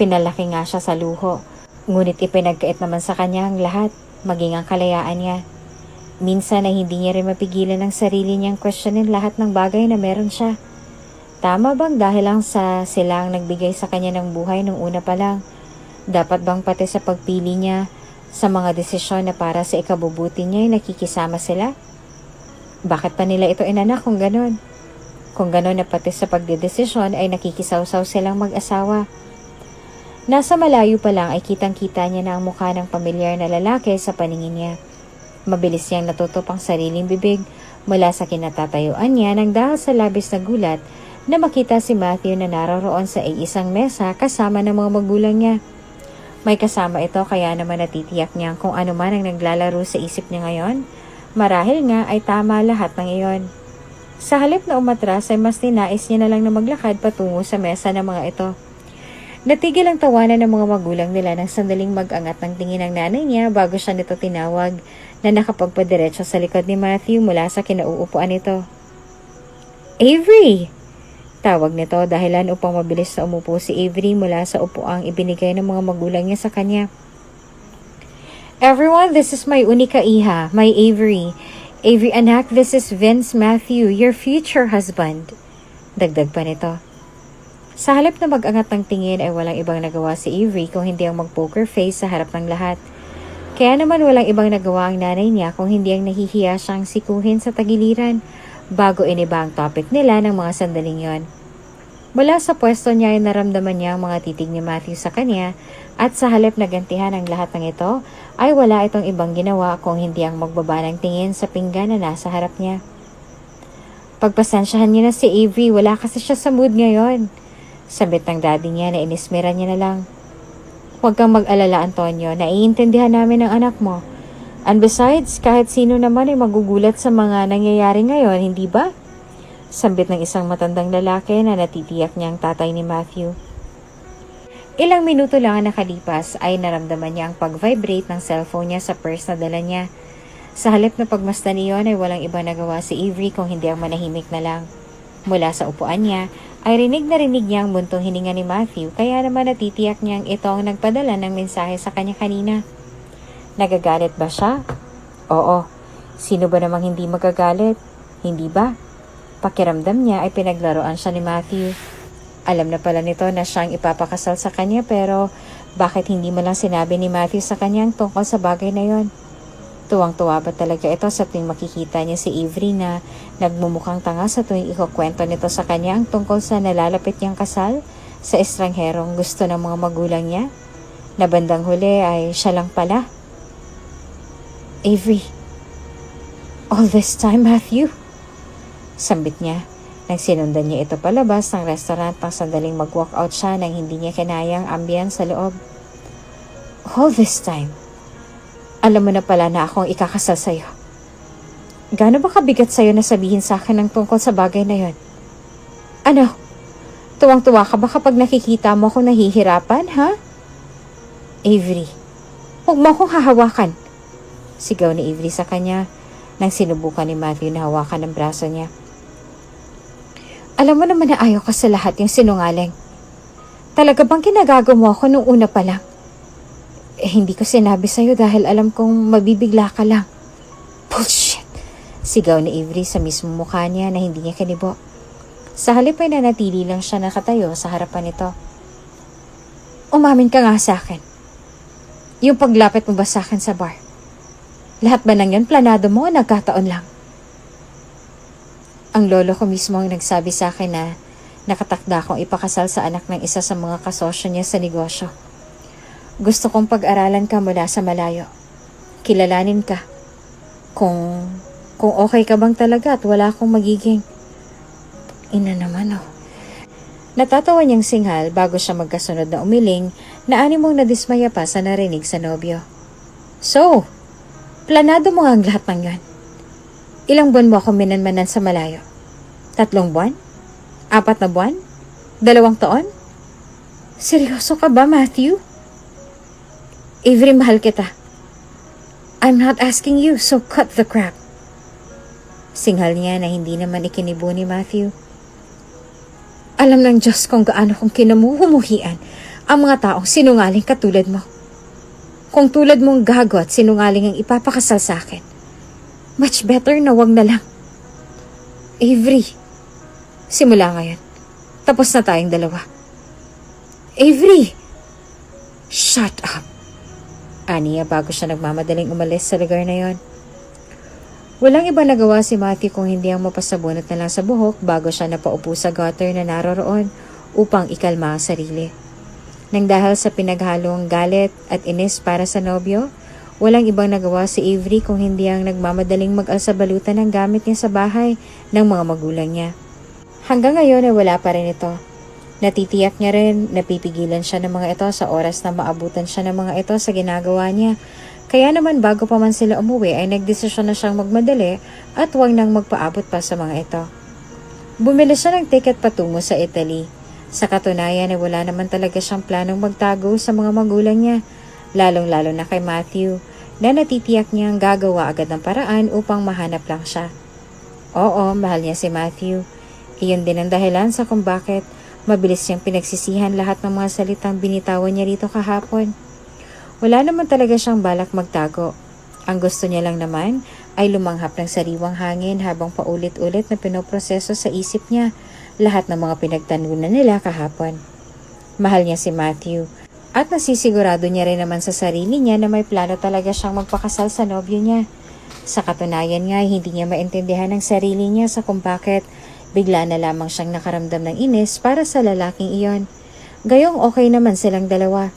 Pinalaki nga siya sa luho, ngunit ipinagkait naman sa kanya ang lahat, maging ang kalayaan niya. Minsan ay hindi niya rin mapigilan ang sarili niyang questionin lahat ng bagay na meron siya. Tama bang dahil lang sa sila ang nagbigay sa kanya ng buhay nung una pa lang? Dapat bang pati sa pagpili niya sa mga desisyon na para sa ikabubuti niya ay nakikisama sila? Bakit pa nila ito inanak kung ganon? Kung ganon na pati sa pagdedesisyon ay nakikisawsaw silang mag-asawa. Nasa malayo pa lang ay kitang-kita niya na ang mukha ng pamilyar na lalaki sa paningin niya. Mabilis niyang natutup ang sariling bibig mula sa kinatatayuan niya nang dahil sa labis na gulat na makita si Matthew na naroroon sa isang mesa kasama ng mga magulang niya. May kasama ito kaya naman natitiyak niya kung ano man ang naglalaro sa isip niya ngayon. Marahil nga ay tama lahat ng iyon. Sa halip na umatras ay mas ninais niya na lang na maglakad patungo sa mesa ng mga ito. Natigil ang tawanan ng mga magulang nila nang sandaling mag-angat ng tingin ng nanay niya bago siya nito tinawag na nakapagpadiretso sa likod ni Matthew mula sa kinauupuan nito. Avery! Tawag nito dahilan upang mabilis na umupo si Avery mula sa upuang ibinigay ng mga magulang niya sa kanya. Everyone, this is my unika iha, my Avery. Avery anak, this is Vince Matthew, your future husband. Dagdag pa nito. Sa halip na mag-angat ng tingin ay walang ibang nagawa si Avery kung hindi ang mag-poker face sa harap ng lahat. Kaya naman walang ibang nagawa ang nanay niya kung hindi ang nahihiya siyang sikuhin sa tagiliran bago iniba ang topic nila ng mga sandaling yon. Mula sa pwesto niya ay naramdaman niya ang mga titig ni Matthew sa kanya at sa halip na gantihan ang lahat ng ito ay wala itong ibang ginawa kung hindi ang magbaba ng tingin sa pinggan na nasa harap niya. Pagpasensyahan niya na si Avery, wala kasi siya sa mood ngayon. Sabit ng daddy niya na inismera niya na lang. Huwag kang mag-alala, Antonio, naiintindihan namin ang anak mo. And besides, kahit sino naman ay magugulat sa mga nangyayari ngayon, hindi ba? Sambit ng isang matandang lalaki na natitiyak niyang tatay ni Matthew. Ilang minuto lang ang nakalipas ay naramdaman niya ang pag-vibrate ng cellphone niya sa purse na dala niya. Sa halip na pagmasdan niyon ay walang iba nagawa si Avery kung hindi ang manahimik na lang. Mula sa upuan niya, ay rinig niya ang buntong hininga ni Matthew kaya naman natitiyak niyang ito ang nagpadala ng mensahe sa kanya kanina. Nagagalit ba siya? Oo. Sino ba namang hindi magagalit? Hindi ba? Pakiramdam niya ay pinaglaruan siya ni Matthew. Alam na pala nito na siyang ipapakasal sa kanya pero bakit hindi mo lang sinabi ni Matthew sa kanya ang tungkol sa bagay na yon? Tuwang-tuwa ba talaga ito sa tuwing makikita niya si Avery na nagmumukhang tanga sa tuwing ikukwento nito sa kanya ang tungkol sa nalalapit niyang kasal sa estrangherong gusto ng mga magulang niya? Na bandang huli ay siya lang pala. Avery, all this time, Matthew? Sambit niya nang sinundan niya ito palabas ng restaurant pang sandaling mag-walk out siya nang hindi niya kinayang ambience sa loob. All this time? Alam mo na pala na ako ang ikakasal sa'yo. Gaano ba kabigat sa'yo na sabihin sa akin ang tungkol sa bagay na yon? Ano? Tuwang-tuwa ka ba kapag nakikita mo akong nahihirapan, ha? Avery, huwag mo akong hahawakan. Sigaw ni Avery sa kanya nang sinubukan ni Matthew na hawakan ang braso niya. Alam mo naman na ayaw ka sa lahat yung sinungaling. Talaga bang kinagago mo ako nung una pa lang? Hindi ko sinabi sa'yo dahil alam kong mabibigla ka lang. Bullshit! Sigaw ni Avery sa mismong mukha niya na hindi niya kinibo. Sa halip ay nanatili lang siya nakatayo sa harapan nito. Umamin ka nga sa akin. Yung paglapit mo ba sa akin sa bar? Lahat ba nang yun planado mo o nagkataon lang? Ang lolo ko mismo ang nagsabi sa akin na nakatakda akong ipakasal sa anak ng isa sa mga kasosyo niya sa negosyo. Gusto kong pag-aralan ka mula sa malayo. Kilalanin ka. Kung okay ka bang talaga at wala akong magiging... Ina naman oh. Natatawa niyang singhal bago siya magkasunod na umiling na animong nadismaya pa sa narinig sa nobyo. So, planado mo nga ang lahat ng yan. Ilang buwan mo ako minanmanan sa malayo? 3 buwan? 4 na buwan? 2 taon? Seryoso ka ba, Matthew? Avery, mahal kita. I'm not asking you, so cut the crap. Singhal niya na hindi naman ikinibo ni Matthew. Alam ng Diyos kung gaano kong kinamumuhian ang mga taong sinungaling katulad mo. Kung tulad mong gago at sinungaling ang ipapakasal sa akin, much better na wag na lang. Avery, simula ngayon, tapos na tayong dalawa. Avery! Shut up! Aniya bago siya nagmamadaling umalis sa lugar na yon. Walang iba nagawa si Matthew kung hindi ang mapasabunot na lang sa buhok bago siya napaupo sa gutter na naroroon upang ikalma ang sarili. Nang dahil sa pinaghalong galit at inis para sa nobyo, walang ibang nagawa si Avery kung hindi ang nagmamadaling mag-alsabalutan ng gamit niya sa bahay ng mga magulang niya. Hanggang ngayon ay wala pa rin ito. Natitiyak niya rin napipigilan siya ng mga ito sa oras na maabutan siya ng mga ito sa ginagawa niya. Kaya naman bago pa man sila umuwi ay nagdesisyon na siyang magmadali at huwag nang magpaabot pa sa mga ito. Bumili siya ng ticket patungo sa Italy. Sa katunayan ay wala naman talaga siyang planong magtago sa mga magulang niya, lalong-lalo na kay Matthew, na natitiyak niyang gagawa agad ng paraan upang mahanap lang siya. Oo, mahal niya si Matthew. Iyon din ang dahilan sa kung bakit mabilis niyang pinagsisihan lahat ng mga salitang binitawan niya rito kahapon. Wala naman talaga siyang balak magtago. Ang gusto niya lang naman ay lumanghap ng sariwang hangin habang paulit-ulit na pinoproseso sa isip niya lahat ng mga pinagtanunan nila kahapon. Mahal niya si Matthew at nasisigurado niya rin naman sa sarili niya na may plano talaga siyang magpakasal sa nobyo niya. Sa katunayan nga ay hindi niya maintindihan ang sarili niya sa kung bakit bigla na lamang siyang nakaramdam ng inis para sa lalaking iyon. Gayong okay naman silang dalawa.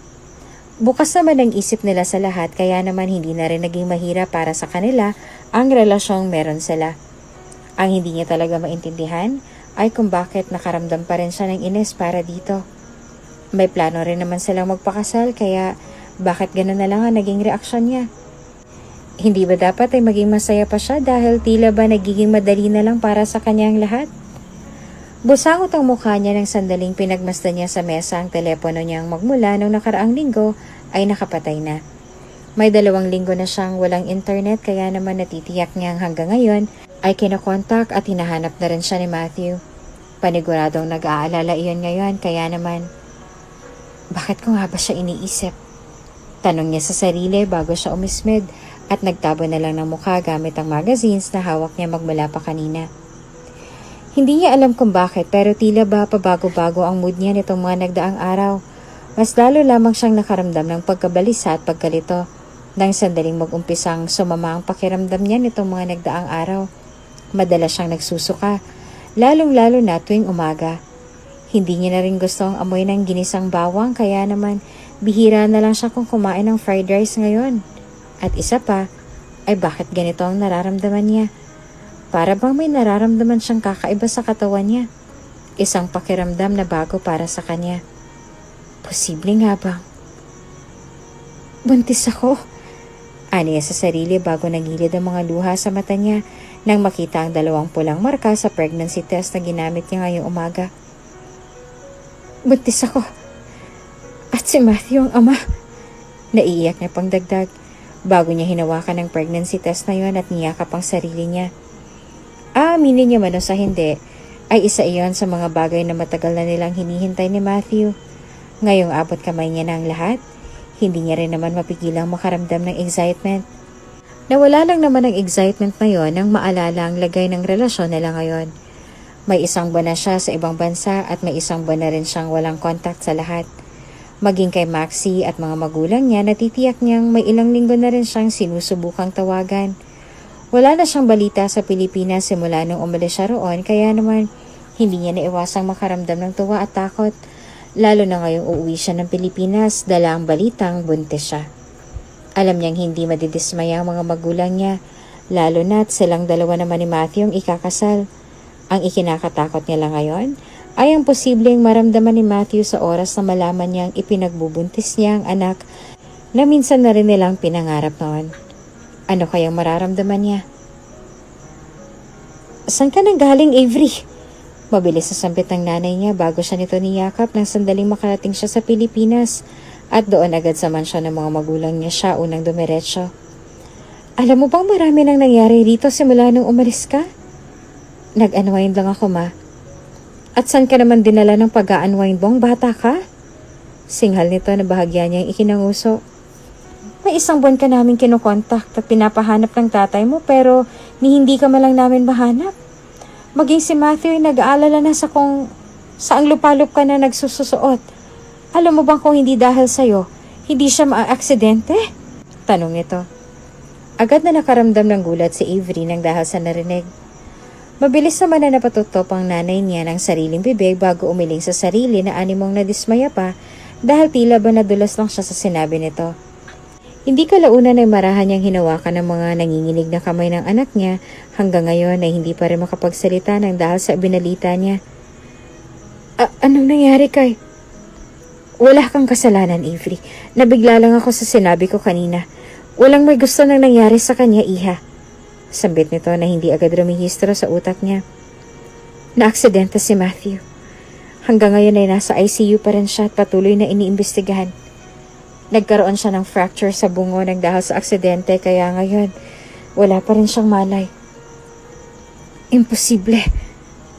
Bukas naman ang isip nila sa lahat kaya naman hindi na rin naging mahirap para sa kanila ang relasyong meron sila. Ang hindi niya talaga maintindihan ay kung bakit nakaramdam pa rin siya ng inis para dito. May plano rin naman silang magpakasal kaya bakit gano'n na lang ang naging reaksyon niya? Hindi ba dapat ay maging masaya pa siya dahil tila ba nagiging madali na lang para sa kanya ang lahat? Busangot ang mukha niya ng sandaling pinagmasdan niya sa mesa ang telepono niyang magmula nung nakaraang linggo ay nakapatay na. May 2 linggo na siyang walang internet kaya naman natitiyak niyang hanggang ngayon ay kinokontak at hinahanap na rin siya ni Matthew. Paniguradong nag-aalala iyon ngayon kaya naman, bakit ko nga ba siya iniisip? Tanong niya sa sarili bago siya umismid at nagtabo na lang ng mukha gamit ang magazines na hawak niya magmula pa kanina. Hindi niya alam kung bakit pero tila ba pabago-bago ang mood niya nitong mga nagdaang araw. Mas lalo lamang siyang nakaramdam ng pagkabalisa at pagkalito nang sandaling mag-umpisang sumama ang pakiramdam niya nitong mga nagdaang araw. Madalas siyang nagsusuka, lalong-lalo na tuwing umaga. Hindi niya na rin gusto ang amoy ng ginisang bawang kaya naman bihira na lang siya kung kumain ng fried rice ngayon. At isa pa, ay bakit ganito ang nararamdaman niya? Para bang may nararamdaman siyang kakaiba sa katawan niya. Isang pakiramdam na bago para sa kanya. Posible nga bang buntis ako? Aniya sa sarili bago nagilid ang mga luha sa mata niya nang makita ang 2 pulang marka sa pregnancy test na ginamit niya ngayong umaga. Buntis ako. At si Matthew ang ama. Naiiyak niya pang dagdag bago niya hinawakan ang pregnancy test na yon at niyakap ang sarili niya. Aaminin niya man o sa hindi, ay isa iyon sa mga bagay na matagal na nilang hinihintay ni Matthew. Ngayong abot kamay niya na ang lahat, hindi niya rin naman mapigilang makaramdam ng excitement. Nawala lang naman ang excitement na yon nang maalala ang lagay ng relasyon nila ngayon. May 1 buwan na siya sa ibang bansa at may 1 buwan na rin siyang walang contact sa lahat. Maging kay Maxie at mga magulang niya, natitiyak niyang may ilang linggo na rin siyang sinusubukang tawagan. Wala na siyang balita sa Pilipinas simula nung umalis siya roon kaya naman hindi niya naiwasang makaramdam ng tuwa at takot. Lalo na ngayong uuwi siya ng Pilipinas dala ang balitang buntis siya. Alam niyang hindi madidismaya ang mga magulang niya, lalo na't silang 2 naman ni Matthew ang ikakasal. Ang ikinakatakot niya lang ngayon ay ang posibleng maramdaman ni Matthew sa oras na malaman niyang ipinagbubuntis niya ang anak na minsan na rin nilang pinangarap noon. Ano kayang mararamdaman niya? Saan ka nang galing, Avery? Mabilis sa sambit ng nanay niya bago siya nito niyakap nang sandaling makarating siya sa Pilipinas at doon agad sa mansyon ng mga magulang niya siya unang dumiretso. Alam mo bang marami nang nangyari rito simula nung umalis ka? Nag-unwind lang ako, ma. At saan ka naman dinala ng pag-a-unwind mo? Bata ka? Singhal nito na bahagya niyang ikinanguso. May 1 buwan ka namin kinukontak at pinapahanap ng tatay mo pero ni hindi ka malang namin mahanap. Maging si Matthew ay nag-aalala na sa kung saang lupalop ka na nagsususuot. Alam mo bang kung hindi dahil sa'yo, hindi siya maa-aksidente? Tanong nito. Agad na nakaramdam ng gulat si Avery nang dahil sa narinig. Mabilis naman na napatutop ang nanay niya ng sariling bibig bago umiling sa sarili na animong nadismaya pa dahil tila ba nadulas lang siya sa sinabi nito. Hindi kalaunan ay marahan niyang hinawakan ng mga nanginginig na kamay ng anak niya hanggang ngayon ay hindi pa rin makapagsalita ng dahil sa binalita niya. Anong nangyari kay? Wala kang kasalanan, Avery. Nabigla lang ako sa sinabi ko kanina. Walang may gusto nang nangyari sa kanya, iha. Sambit nito na hindi agad rumihistro sa utak niya. Na-aksidente si Matthew. Hanggang ngayon ay nasa ICU pa rin siya at patuloy na iniimbestigahan. Nagkaroon siya ng fracture sa bungo ng dahil sa aksidente kaya ngayon wala pa rin siyang malay. Imposible,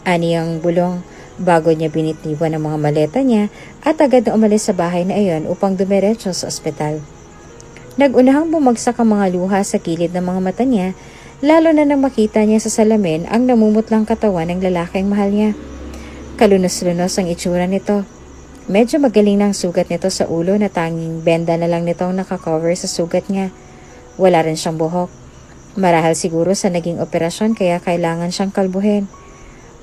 ani ang bulong bago niya binitniwan ang mga maleta niya at agad na umalis sa bahay na iyon upang dumiretso sa ospital. Nagunahang bumagsak ang mga luha sa kilid ng mga mata niya lalo na nang makita niya sa salamin ang namumutlang katawan ng lalaking mahal niya. Kalunos-lunos ang itsura nito. Medyo magaling na ang sugat nito sa ulo na tanging benda na lang nitong nakakover sa sugat niya. Wala rin siyang buhok. Marahil siguro sa naging operasyon kaya kailangan siyang kalbuhin.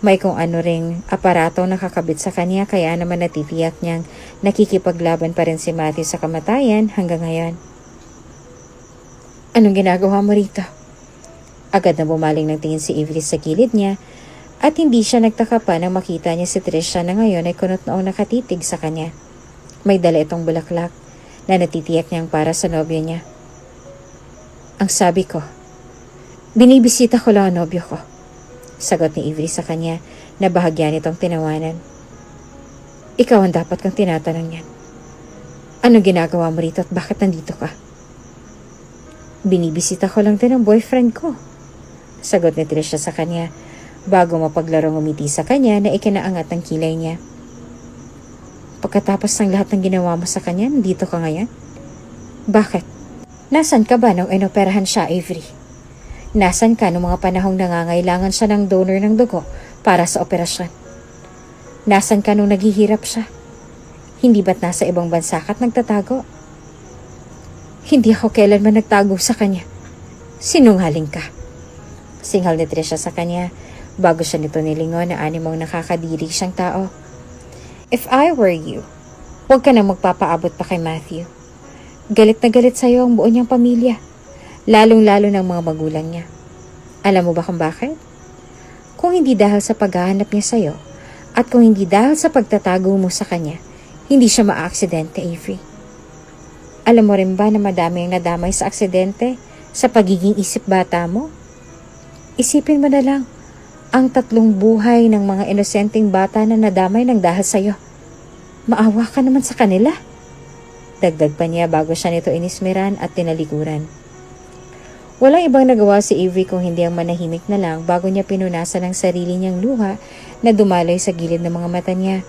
May kung ano ring aparatong nakakabit sa kanya kaya naman natitiyak niyang nakikipaglaban pa rin si Matthew sa kamatayan hanggang ngayon. Anong ginagawa mo rito? Agad na bumaling ng tingin si Avery sa gilid niya at hindi siya nagtaka pa nang makita niya si Trisha na ngayon ay kunot noong nakatitig sa kanya. May dala itong bulaklak na natitiyak niyang para sa nobyo niya. Ang sabi ko, binibisita ko lang ang nobyo ko. Sagot ni Avery sa kanya na bahagya nitong tinawanan. Ikaw ang dapat kang tinatanong yan. Anong ginagawa mo rito at bakit nandito ka? Binibisita ko lang din ang boyfriend ko. Sagot ni Trisha sa kanya bago mapaglarong umiti sa kanya na ikinaangat ng kilay niya. Pagkatapos ng lahat ng ginawa mo sa kanya, nandito ka ngayon? Bakit? Nasaan ka ba nung inoperahan siya, Avery? Nasaan ka nung mga panahong nangangailangan siya ng donor ng dugo para sa operasyon? Nasaan ka nung naghihirap siya? Hindi ba't nasa ibang bansa ka at nagtatago? Hindi ako kailanman nagtago sa kanya. Sinungaling ka. Singhal ni Trisha sa kanya bago siya nito nilingon na animong nakakadiri siyang tao. If I were you, huwag ka nang magpapaabot pa kay Matthew. Galit na galit sa'yo ang buo niyang pamilya, lalong-lalo ng mga magulang niya. Alam mo ba kung bakit? Kung hindi dahil sa paghahanap niya sa'yo at kung hindi dahil sa pagtatago mo sa kanya, hindi siya maa-aksidente, Avery. Alam mo rin ba na madami ang nadamay sa aksidente sa pagiging isip bata mo? Isipin mo na lang, ang 3 buhay ng mga inosenteng bata na nadamay ng dahil sa'yo. Maawa ka naman sa kanila. Dagdag pa niya bago siya nito inismeran at tinalikuran. Walang ibang nagawa si Avery kung hindi ang manahimik na lang bago niya pinunasan ang sarili niyang luha na dumaloy sa gilid ng mga mata niya.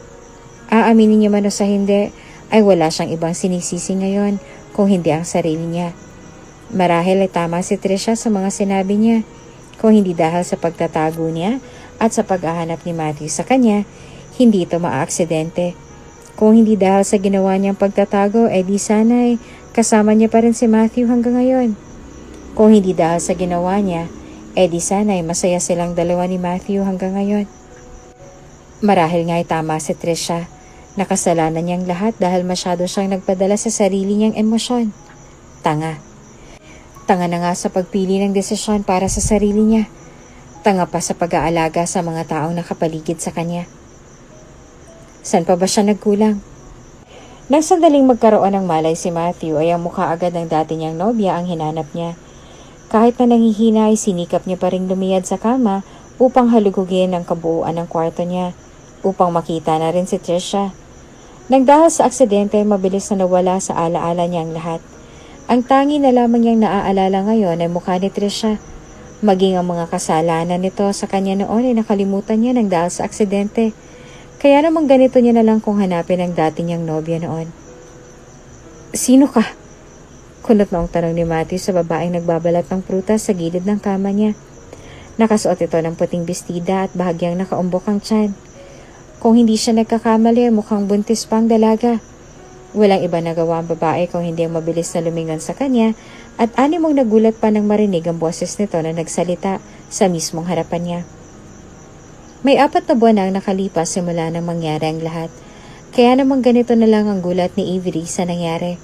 Aaminin niya man o sa hindi, ay wala siyang ibang sinisisi ngayon kung hindi ang sarili niya. Marahil ay tama si Trisha sa mga sinabi niya. Kung hindi dahil sa pagtatago niya at sa paghahanap ni Matthew sa kanya, hindi ito maa-aksidente. Kung hindi dahil sa ginawa niyang pagtatago, di sana'y kasama niya pa rin si Matthew hanggang ngayon. Kung hindi dahil sa ginawa niya, di sana'y masaya silang dalawa ni Matthew hanggang ngayon. Marahil nga'y tama si Trisha. Nakasalanan niyang lahat dahil masyado siyang nagpadala sa sarili niyang emosyon. Tanga. Tanga na nga sa pagpili ng desisyon para sa sarili niya. Tanga pa sa pag-aalaga sa mga taong nakapaligid sa kanya. San pa ba siya nagkulang? Nang sandaling magkaroon ng malay si Matthew ay ang mukha agad ng dati niyang nobya ang hinanap niya. Kahit na nangihina ay sinikap niya pa rin lumiyad sa kama upang halugugin ang kabuuan ng kwarto niya upang makita na rin si Trisha. Nang dahil sa aksidente ay mabilis na nawala sa alaala niya ang lahat. Ang tangi na lamang niyang naaalala ngayon ay mukha ni Trisha. Maging ang mga kasalanan nito sa kanya noon ay nakalimutan niya nang dahil sa aksidente. Kaya naman ganito niya na lang kung hanapin ang dati niyang nobya noon. Sino ka? Kunot noong tanong ni Matthew sa babaeng nagbabalat ng prutas sa gilid ng kama niya. Nakasuot ito ng puting bestida at bahagyang nakaumbok ang tiyan. Kung hindi siya nagkakamali, mukhang buntis pang dalaga. Walang iba nagawa ang babae kung hindi ang mabilis na lumingon sa kanya at animong nagulat pa nang marinig ang boses nito na nagsalita sa mismong harapan niya. May 4 na buwan ang nakalipas simula nang mangyari ang lahat. Kaya namang ganito na lang ang gulat ni Avery sa nangyari.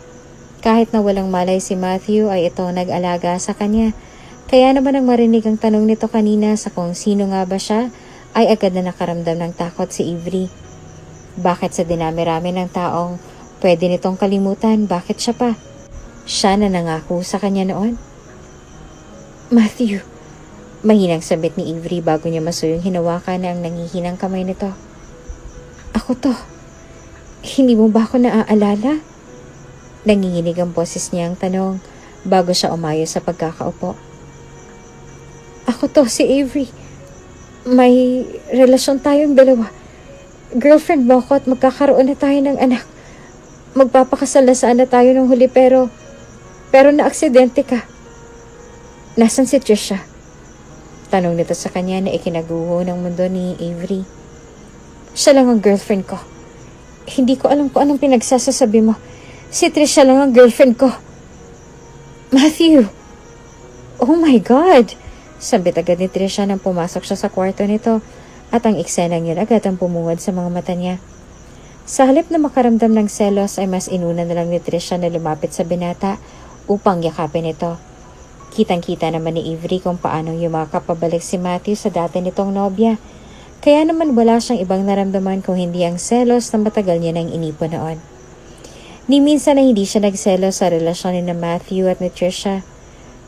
Kahit na walang malay si Matthew ay ito nag-alaga sa kanya. Kaya naman ang marinig ang tanong nito kanina sa kung sino nga ba siya, ay agad na nakaramdam ng takot si Avery. Bakit sa dinami-rami ng taong pwede nitong kalimutan, bakit siya pa? Siya na nangako sa kanya noon. Matthew, mahinang sabit ni Avery bago niya masuyong hinawakan ang nangihinang kamay nito. Ako to. Hindi mo ba ako naaalala? Nanginginig ang boses niya ang tanong bago siya umayo sa pagkakaupo. Ako to, si Avery. May relasyon tayong dalawa. Girlfriend mo ako at magkakaroon na tayo ng anak. Magpapakasal na sana tayo ng huli pero naaksidente ka. Nasaan si Trisha? Tanong nito sa kanya na ikinaguho ng mundo ni Avery. Siya lang ang girlfriend ko. Hindi ko alam kung anong pinagsasasabi mo. Si Trisha lang ang girlfriend ko. Matthew! Oh my God! Sambit agad ni Trisha nang pumasok siya sa kwarto nito at ang eksenang yun agad ang pumungad sa mga mata niya. Sa halip na makaramdam ng selos ay mas inuna na lang ni Trisha na lumapit sa binata upang yakapin ito. Kitang-kita naman ni Avery kung paano yumakap pabalik si Matthew sa dati nitong nobya. Kaya naman wala siyang ibang naramdaman kung hindi ang selos na matagal niya nang inipon noon. Ni minsan na hindi siya nagselos sa relasyon ni na Matthew at ni Trisha.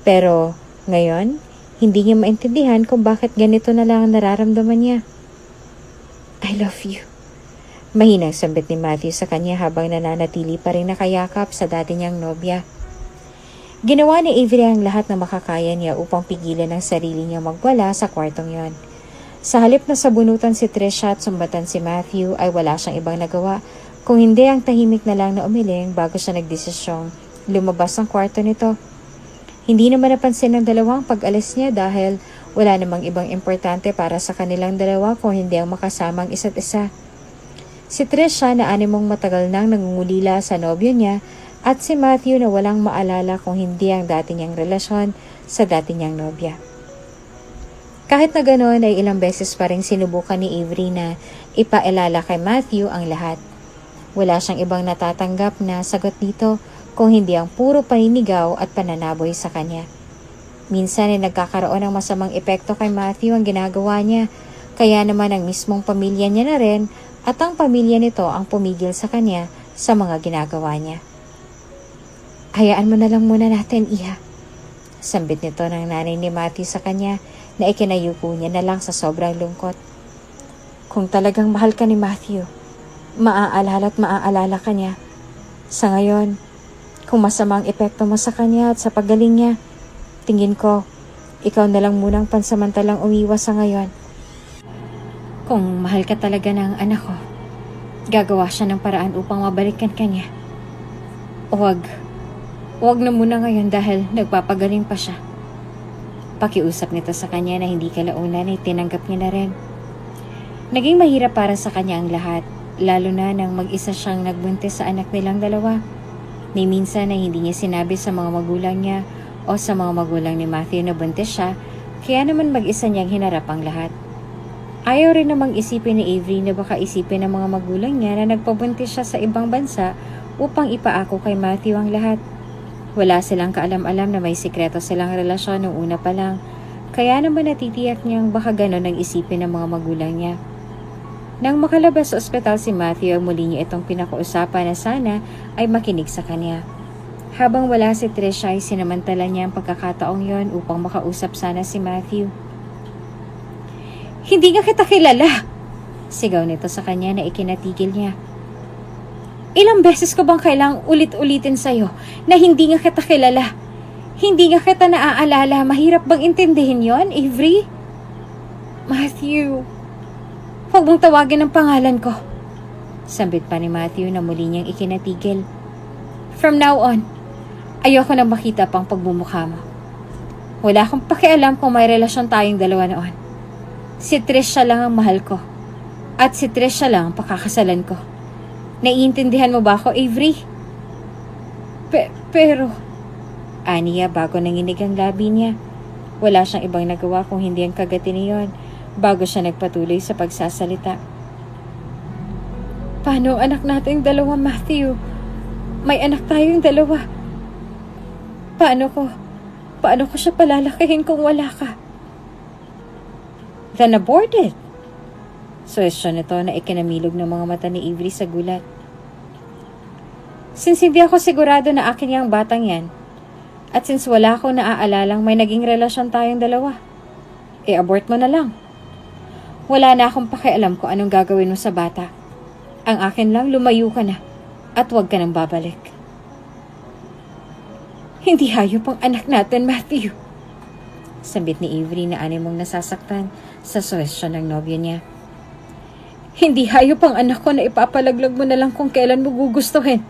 Pero ngayon, hindi niya maintindihan kung bakit ganito na lang ang nararamdaman niya. I love you. Mahinang sambit ni Matthew sa kanya habang nananatili pa rin nakayakap sa dati niyang nobya. Ginawa ni Avery ang lahat na makakaya niya upang pigilan ang sarili niya magwala sa kwartong yon. Sa halip na sabunutan si Trisha at sumbatan si Matthew ay wala siyang ibang nagawa kung hindi ang tahimik na lang na umiling bago siya nagdesisyong lumabas ng kwarto nito. Hindi naman napansin ng dalawang pag-alis niya dahil wala namang ibang importante para sa kanilang dalawa kung hindi ang makasamang isa't isa. Si Trisha na animong matagal nang nangungulila sa nobyo niya at si Matthew na walang maalala kung hindi ang dati niyang relasyon sa dati niyang nobya. Kahit na ganoon ay ilang beses pa rin sinubukan ni Avery na ipaalala kay Matthew ang lahat. Wala siyang ibang natatanggap na sagot dito kung hindi ang puro paninigaw at pananaboy sa kanya. Minsan ay nagkakaroon ng masamang epekto kay Matthew ang ginagawa niya, kaya naman ang mismong pamilya niya na rin at ang pamilya nito ang pumigil sa kanya sa mga ginagawa niya. Hayaan mo na lang muna natin, Iha. Sambit nito ng nanay ni Matthew sa kanya na ikinayuko niya na lang sa sobrang lungkot. Kung talagang mahal ka ni Matthew, maaalala at maaalala ka niya. Sa ngayon, kung masamang epekto mo sa kanya at sa paggaling niya, tingin ko, ikaw na lang munang pansamantalang umiwas sa ngayon. Kung mahal ka talaga ng anak ko, gagawa siya ng paraan upang mabalikan ka niya. Huwag na muna ngayon dahil nagpapagaling pa siya. Pakiusap nito sa kanya na hindi kalaunan ay tinanggap niya na rin. Naging mahirap para sa kanya ang lahat, lalo na nang mag-isa siyang nagbuntis sa anak nilang dalawa. Ni minsan ay hindi niya sinabi sa mga magulang niya o sa mga magulang ni Matthew na buntis siya, kaya naman mag-isa niyang hinarap ang lahat. Ayaw rin namang isipin ni Avery na baka isipin ng mga magulang niya na nagpabuntis siya sa ibang bansa upang ipaako kay Matthew ang lahat. Wala silang kaalam-alam na may sikreto silang relasyon noong una pa lang, kaya naman natitiyak niyang baka ganon ang isipin ng mga magulang niya. Nang makalabas sa ospital si Matthew, muli niya itong pinakausapan na sana ay makinig sa kanya. Habang wala si Trisha ay sinamantala niya ang pagkakataong yon upang makausap sana si Matthew. Hindi nga kita kilala! Sigaw nito sa kanya na ikinatigil niya. Ilang beses ko bang kailangang ulit-ulitin sa'yo na hindi nga kita kilala? Hindi nga kita naaalala. Mahirap bang intindihin yon, Avery? Matthew, Huwag mong tawagin ang pangalan ko. Sambit pa ni Matthew na muli niyang ikinatigil. From now on, ayoko na makita pang pagmumukha mo. Wala akong pakialam kung may relasyon tayong dalawa noon. Si Trisha lang ang mahal ko. At si Trisha lang ang pakakasalan ko. Naiintindihan mo ba ako, Avery? Pero... Aniya bago nanginig ang labi niya. Wala siyang ibang nagawa kung hindi ang kagati niyon bago siya nagpatuloy sa pagsasalita. Paano ang anak nating dalawa, Matthew? May anak tayong dalawa. Paano ko siya palalakihin kung wala ka? Then abort it. Suwestyon nito na ikinamilog ng mga mata ni Avery sa gulat. Since hindi ako sigurado na akin yung batang yan, at since wala akong naaalalang may naging relasyon tayong dalawa, abort mo na lang. Wala na akong pakialam kung anong gagawin mo sa bata. Ang akin lang, lumayo ka na at huwag ka nang babalik. Hindi hayop ang anak natin, Matthew. Sambit ni Avery na animong nasasaktan sa suwestyon ng nobyo niya. Hindi hayop ang anak ko na ipapalaglag mo na lang kung kailan mo gugustuhin.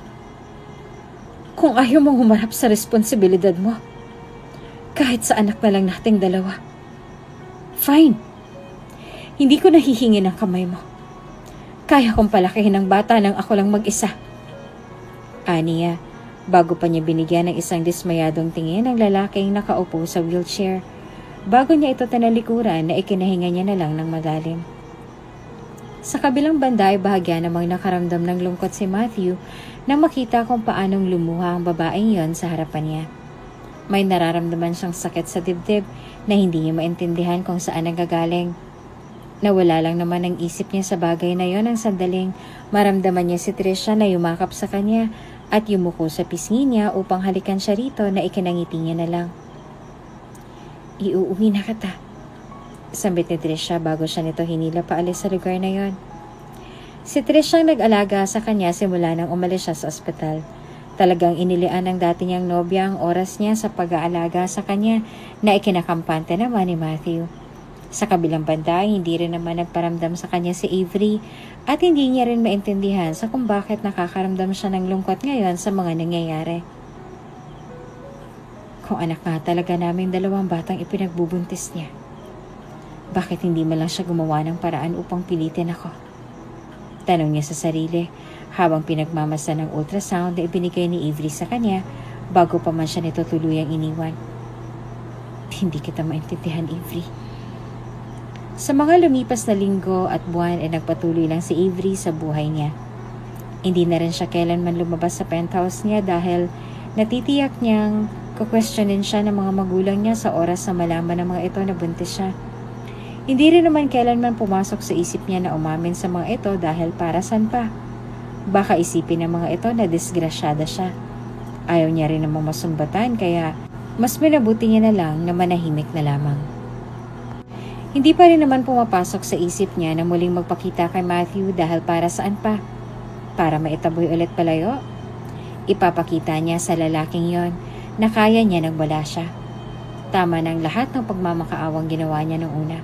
Kung ayaw mong humarap sa responsibilidad mo, kahit sa anak na lang nating dalawa. Fine. Hindi ko nahihingi ng kamay mo. Kaya kong palakihin ang bata nang ako lang mag-isa. Aniya, bago pa niya binigyan ng isang dismayadong tingin ang lalaking nakaupo sa wheelchair, bago niya ito tinalikuran na ikinahinga niya na lang ng malalim. Sa kabilang banda ay bahagya namang nakaramdam ng lungkot si Matthew nang makita kung paanong lumuha ang babaeng yon sa harapan niya. May nararamdaman siyang sakit sa dibdib na hindi niya maintindihan kung saan nanggagaling. Nawala lang naman ang isip niya sa bagay na yon ang sandaling maramdaman niya si Trisha na yumakap sa kanya at yumuko sa pisngi niya upang halikan siya rito na ikinangiti niya na lang. Iuuwi na kita. Sambit ni Trisha bago siya nito hinila paalis sa lugar na yon. Si Trish ang nag-alaga sa kanya simula nang umalis siya sa ospital. Talagang inilian ng dati niyang nobya ang oras niya sa pag-aalaga sa kanya na ikinakampante naman ni Matthew. Sa kabilang banda, hindi rin naman nagparamdam sa kanya si Avery at hindi niya rin maintindihan sa kung bakit nakakaramdam siya ng lungkot ngayon sa mga nangyayari. Kung anak nga talaga naming dalawang batang ipinagbubuntis niya, bakit hindi man lang siya gumawa ng paraan upang pilitin ako? Tanong niya sa sarili habang pinagmamasa ng ultrasound na ibinigay ni Avery sa kanya bago pa man siya nito tuluyang iniwan. Hindi kita maintindihan, Avery. Sa mga lumipas na linggo at buwan ay nagpatuloy lang si Avery sa buhay niya. Hindi na rin siya kailanman lumabas sa penthouse niya dahil natitiyak niyang kukwestiyonin siya ng mga magulang niya sa oras na malaman ng mga ito na buntis siya. Hindi rin naman kailanman pumasok sa isip niya na umamin sa mga ito dahil para saan pa. Baka isipin ng mga ito na disgrasyada siya. Ayaw niya rin namang masumbatan kaya mas minabuti niya na lang na manahimik na lamang. Hindi pa rin naman pumapasok sa isip niya na muling magpakita kay Matthew dahil para saan pa? Para maitaboy ulit palayo? Ipapakita niya sa lalaking yon na kaya niya nang wala siya. Tama ng lahat ng pagmamakaawang ginawa niya noong una.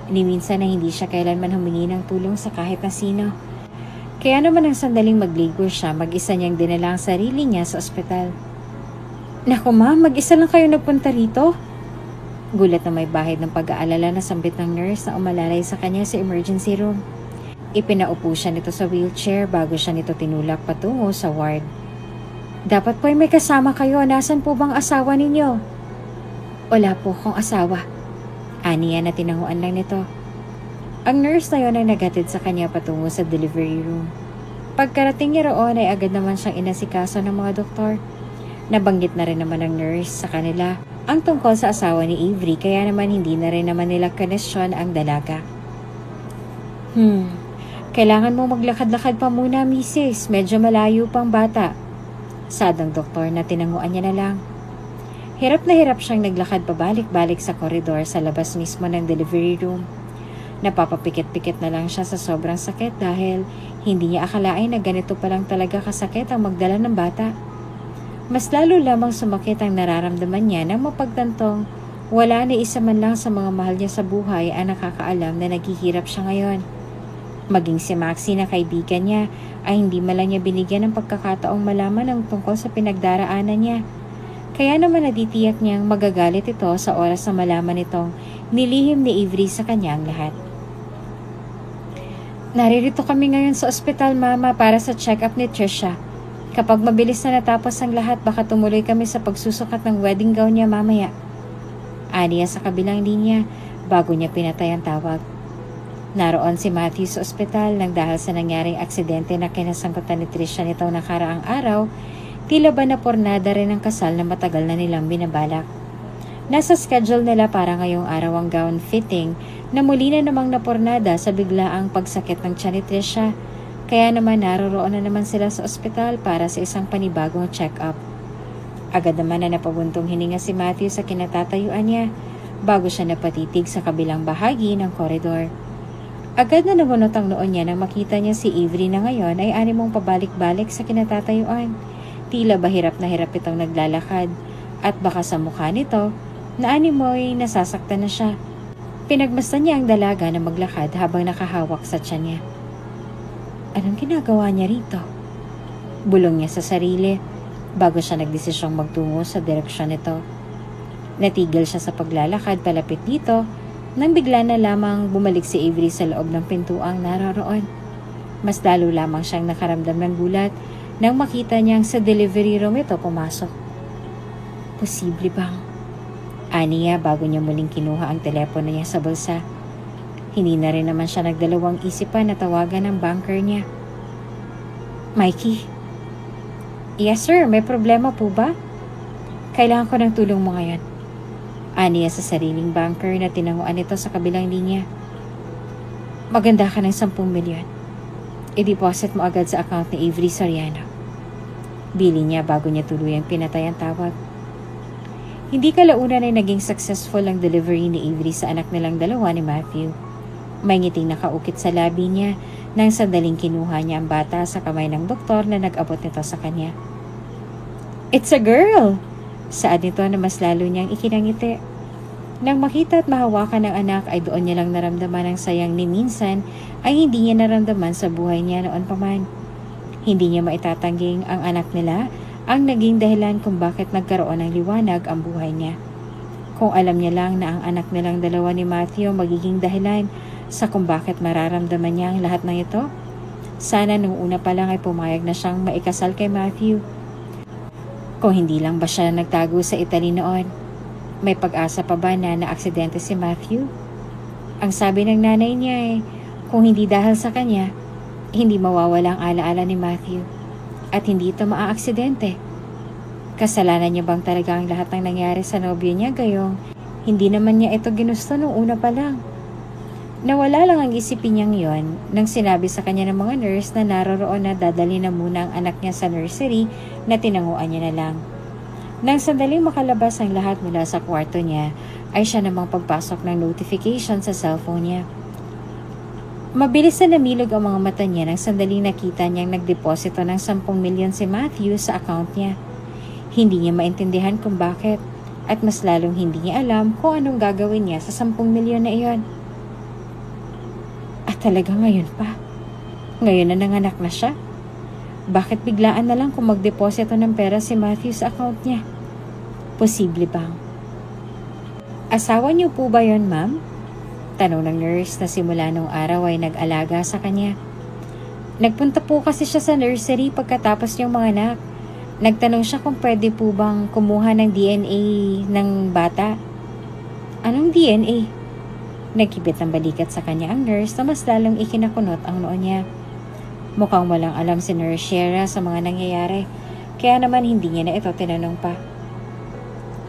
Ni minsan na hindi siya kailanman humingi ng tulong sa kahit na sino. Kaya naman ang sandaling magligo siya, mag-isa niyang dinala ang sarili niya sa ospital. Naku ma, mag-isa lang kayo nagpunta rito? Gulat na may bahid ng pag-aalala na sambit ng nurse na umalalay sa kanya sa emergency room. Ipinaupo siya nito sa wheelchair bago siya nito tinulak patungo sa ward. Dapat po ay may kasama kayo. Nasaan po bang asawa ninyo? Wala po akong asawa. Aniya na tinanguan lang nito. Ang nurse na yon ay naghatid sa kanya patungo sa delivery room. Pagkarating niya roon ay agad naman siyang inasikaso ng mga doktor. Nabanggit na rin naman ng nurse sa kanila ang tungkol sa asawa ni Avery kaya naman hindi na rin naman nila kinestyon ang dalaga. Kailangan mo maglakad-lakad pa muna, misis. Medyo malayo pang bata. Sadang doktor na tinanguan niya na lang. Hirap na hirap siyang naglakad pabalik-balik sa koridor sa labas mismo ng delivery room. Napapapikit-pikit na lang siya sa sobrang sakit dahil hindi niya akalain na ganito pa lang talaga kasakit ang magdala ng bata. Mas lalo lamang sumakit ang nararamdaman niya nang mapagtantong wala na isa man lang sa mga mahal niya sa buhay ang nakakaalam na naghihirap siya ngayon. Maging si Maxie na kaibigan niya ay hindi man lang niya binigyan ng pagkakataong malaman ang tungkol sa pinagdaraanan niya. Kaya naman naditiyak niyang magagalit ito sa oras na malaman itong nilihim ni Avery sa kanya ang lahat. Naririto kami ngayon sa ospital, Mama, para sa check-up ni Trisha. Kapag mabilis na natapos ang lahat, baka tumuloy kami sa pagsusukat ng wedding gown niya mamaya. Aniya sa kabilang linya bago niya pinatay ang tawag. Naroon si Matthew sa ospital nang dahil sa nangyaring aksidente na kinasangkutan ni Trisha nitong nakaraang araw, tila ba na pornada rin ang kasal na matagal na nilang binabalak. Nasa schedule nila para ngayong araw ang gown fitting na muli na namang napornada sa biglaang pagsakit ng tiyan ni Trisha. Kaya naman naroroon na naman sila sa ospital para sa isang panibagong check-up. Agad naman na napabuntong hininga si Matthew sa kinatatayuan niya bago siya napatitig sa kabilang bahagi ng koridor. Agad na namunot ang noon niya nang makita niya si Avery na ngayon ay animong pabalik-balik sa kinatatayuan. Tila ba hirap na hirap itong naglalakad at baka sa mukha nito na animoy nasasaktan na siya. Pinagmasdan niya ang dalaga na maglakad habang nakahawak sa tiyan niya. Anong ginagawa niya rito? Bulong niya sa sarili bago siya nagdesisyong magtungo sa direksyon nito. Natigil siya sa paglalakad palapit dito nang bigla na lamang bumalik si Avery sa loob ng pintuang naroroon. Mas lalo lamang siyang nakaramdam ng gulat nang makita niyang sa delivery room ito pumasok. Posible bang? Aniya bago niya muling kinuha ang telepono niya sa bulsa. Hindi na rin naman siya nagdalawang isipan na tawagan ang banker niya. Mikey? Yes sir, may problema po ba? Kailangan ko ng tulong mo ngayon. Aniya sa sariling banker na tinanguan ito sa kabilang linya. Maganda ka ng 10 milyon. I-deposit mo agad sa account ni Avery Soriano. Bili niya bago niya tuluyang pinatay ang tawag. Hindi kalaunan ay naging successful ang delivery ni Avery sa anak nilang dalawa ni Matthew. May ngiting nakaukit sa labi niya nang sandaling kinuha niya ang bata sa kamay ng doktor na nag-abot nito sa kanya. It's a girl! Saad nito na mas lalo niyang ikinangiti. Nang makita at mahawakan ng anak ay doon niya lang naramdaman ang sayang ni minsan ay hindi niya naramdaman sa buhay niya noon pa man. Hindi niya maitatangging ang anak nila ang naging dahilan kung bakit nagkaroon ng liwanag ang buhay niya. Kung alam niya lang na ang anak nilang dalawa ni Matthew magiging dahilan sa kung bakit mararamdaman niya ang lahat ng ito, sana nung una pa lang ay pumayag na siyang maikasal kay Matthew. Kung hindi lang ba siya nagtago sa Italy noon, may pag-asa pa ba na naaksidente si Matthew? Ang sabi ng nanay niya ay, kung hindi dahil sa kanya, hindi mawawala ang alaala ni Matthew at hindi ito maaaksidente. Kasalanan niya bang talaga ang lahat ng nangyari sa nobyo niya gayong hindi naman niya ito ginusto nung una pa lang? Nawala lang ang isipin niyang yon nang sinabi sa kanya ng mga nurse na naroroon na dadali na muna ang anak niya sa nursery na tinanguan niya na lang. Nang sandaling makalabas ang lahat mula sa kwarto niya, ay siya namang pagpasok ng notification sa cellphone niya. Mabilis na namilog ang mga mata niya nang sandaling nakita niyang nagdeposito ng 10 milyon si Matthew sa account niya. Hindi niya maintindihan kung bakit at mas lalong hindi niya alam kung anong gagawin niya sa 10 milyon na iyon. At talaga ngayon pa? Ngayon na nanganak na siya? Bakit biglaan na lang kung magdeposito ng pera si Matthew sa account niya? Posible bang? Asawa niyo po ba yon, ma'am? Tanong ng nurse na simula nung araw ay nag-alaga sa kanya. Nagpunta po kasi siya sa nursery pagkatapos niyang mga anak. Nagtanong siya kung pwede po bang kumuha ng DNA ng bata. Anong DNA? Nagkibit ng balikat sa kanya ang nurse na mas lalong ikinakunot ang noo niya. Mukhang walang alam si Nurse Shera sa mga nangyayari, kaya naman hindi niya na ito tinanong pa.